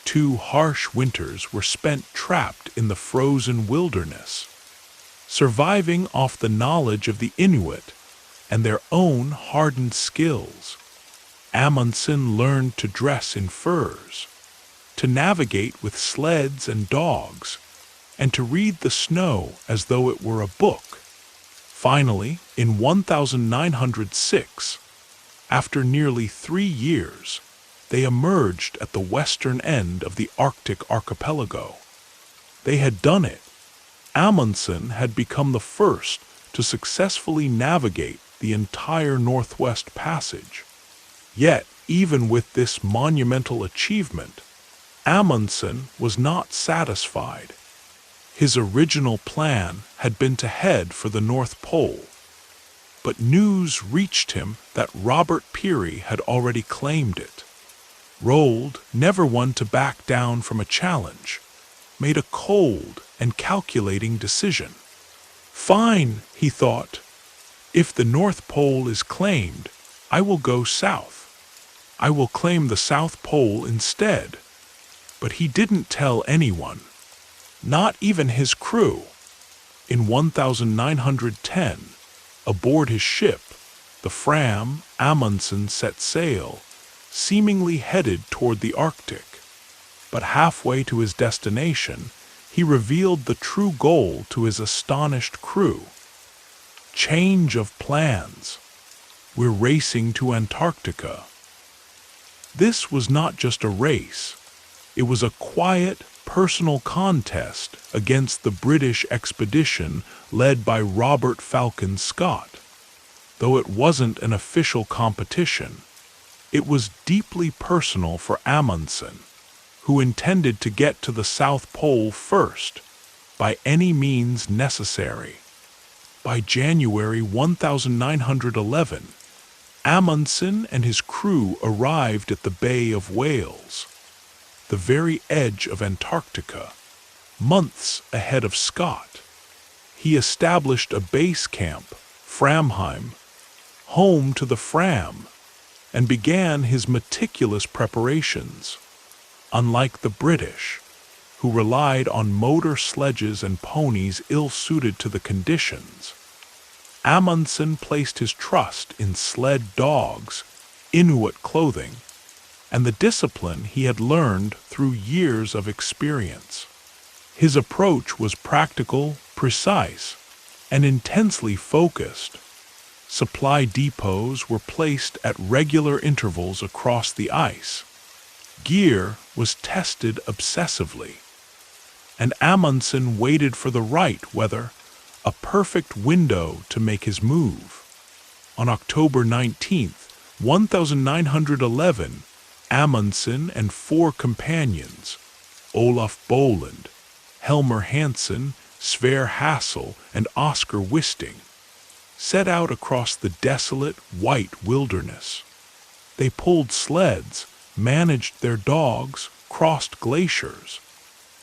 2 harsh winters were spent trapped in the frozen wilderness, surviving off the knowledge of the Inuit and their own hardened skills. Amundsen learned to dress in furs, to navigate with sleds and dogs, and to read the snow as though it were a book. Finally, in 1906, after nearly 3 years, they emerged at the western end of the Arctic archipelago. They had done it. Amundsen had become the first to successfully navigate the entire Northwest Passage. Yet, even with this monumental achievement, Amundsen was not satisfied. His original plan had been to head for the North Pole, but news reached him that Robert Peary had already claimed it. Roald, never one to back down from a challenge, made a cold and calculating decision. Fine, he thought. If the North Pole is claimed, I will go south. I will claim the South Pole instead. But he didn't tell anyone, not even his crew. In 1910, aboard his ship, the Fram, Amundsen set sail, seemingly headed toward the Arctic. But halfway to his destination, he revealed the true goal to his astonished crew. Change of plans. We're racing to Antarctica. This was not just a race. It was a quiet, personal contest against the British expedition led by Robert Falcon Scott. Though it wasn't an official competition, it was deeply personal for Amundsen, who intended to get to the South Pole first, by any means necessary. By January 1911, Amundsen and his crew arrived at the Bay of Whales, the very edge of Antarctica, months ahead of Scott. He established a base camp, Framheim, home to the Fram, and began his meticulous preparations. Unlike the British, who relied on motor sledges and ponies ill-suited to the conditions, Amundsen placed his trust in sled dogs, Inuit clothing, and the discipline he had learned through years of experience. His approach was practical, precise, and intensely focused. Supply depots were placed at regular intervals across the ice. Gear was tested obsessively, and Amundsen waited for the right weather, a perfect window to make his move. On October 19, 1911, Amundsen and 4 companions, Olaf Boland, Helmer Hansen, Sverre Hassel, and Oscar Wisting, set out across the desolate, white wilderness. They pulled sleds, managed their dogs, crossed glaciers,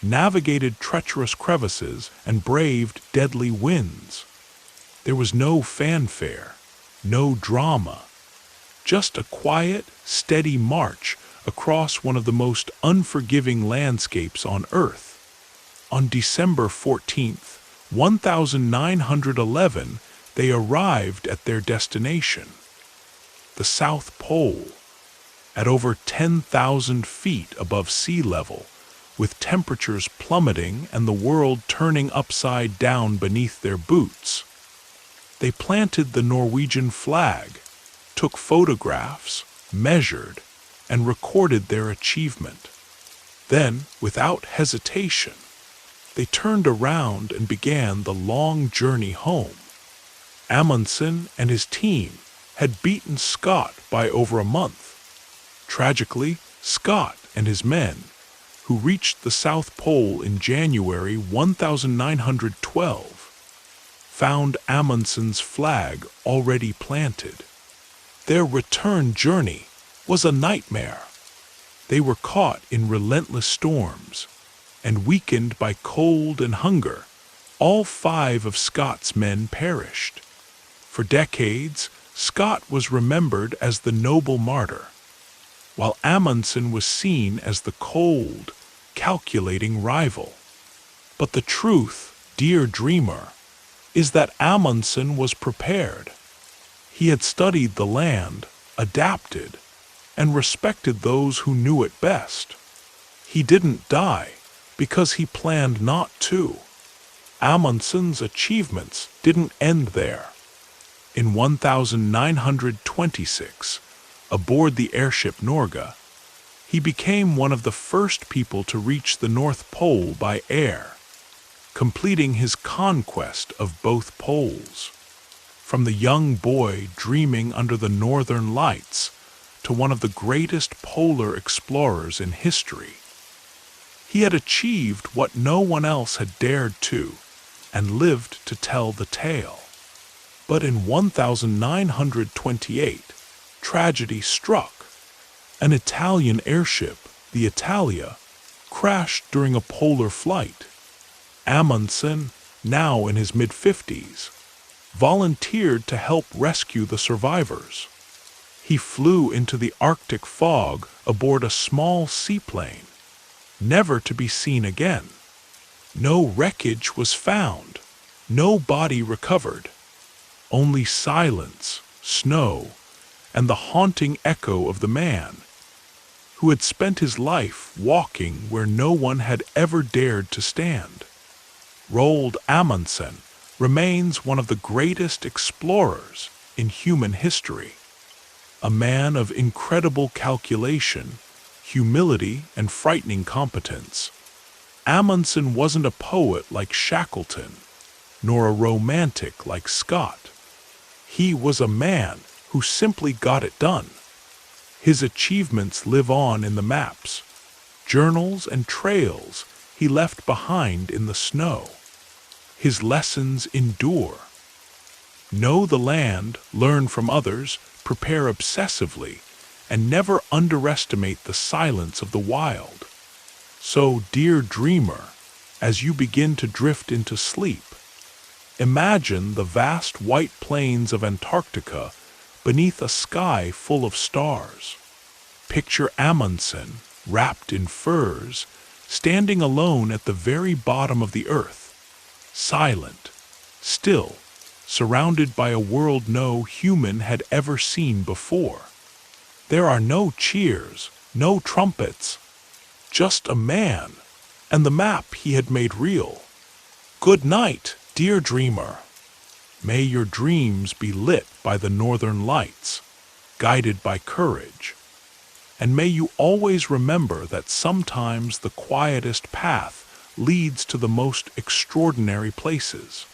navigated treacherous crevices, and braved deadly winds. There was no fanfare, no drama, just a quiet, steady march across one of the most unforgiving landscapes on Earth. On December 14, 1911, they arrived at their destination, the South Pole, at over 10,000 feet above sea level, with temperatures plummeting and the world turning upside down beneath their boots. They planted the Norwegian flag, took photographs, measured, and recorded their achievement. Then, without hesitation, they turned around and began the long journey home. Amundsen and his team had beaten Scott by over a month. Tragically, Scott and his men, who reached the South Pole in January 1912, found Amundsen's flag already planted. Their return journey was a nightmare. They were caught in relentless storms, and weakened by cold and hunger, all 5 of Scott's men perished. For decades, Scott was remembered as the noble martyr, while Amundsen was seen as the cold, calculating rival. But the truth, dear dreamer, is that Amundsen was prepared. He had studied the land, adapted, and respected those who knew it best. He didn't die because he planned not to. Amundsen's achievements didn't end there. In 1926, aboard the airship Norge, he became one of the first people to reach the North Pole by air, completing his conquest of both poles. From the young boy dreaming under the northern lights to one of the greatest polar explorers in history, he had achieved what no one else had dared to, and lived to tell the tale. But in 1928, tragedy struck. An Italian airship, the Italia, crashed during a polar flight. Amundsen, now in his mid-50s, volunteered to help rescue the survivors. He flew into the Arctic fog aboard a small seaplane, never to be seen again. No wreckage was found, no body recovered. Only silence, snow, and the haunting echo of the man who had spent his life walking where no one had ever dared to stand. Roald Amundsen remains one of the greatest explorers in human history. A man of incredible calculation, humility, and frightening competence. Amundsen wasn't a poet like Shackleton, nor a romantic like Scott. He was a man who simply got it done. His achievements live on in the maps, journals, and trails he left behind in the snow. His lessons endure. Know the land, learn from others, prepare obsessively, and never underestimate the silence of the wild. So, dear dreamer, as you begin to drift into sleep, imagine the vast white plains of Antarctica beneath a sky full of stars. Picture Amundsen, wrapped in furs, standing alone at the very bottom of the earth, silent, still, surrounded by a world no human had ever seen before. There are no cheers, no trumpets, just a man, and the map he had made real. Good night, dear dreamer. May your dreams be lit by the northern lights, guided by courage. And may you always remember that sometimes the quietest path leads to the most extraordinary places.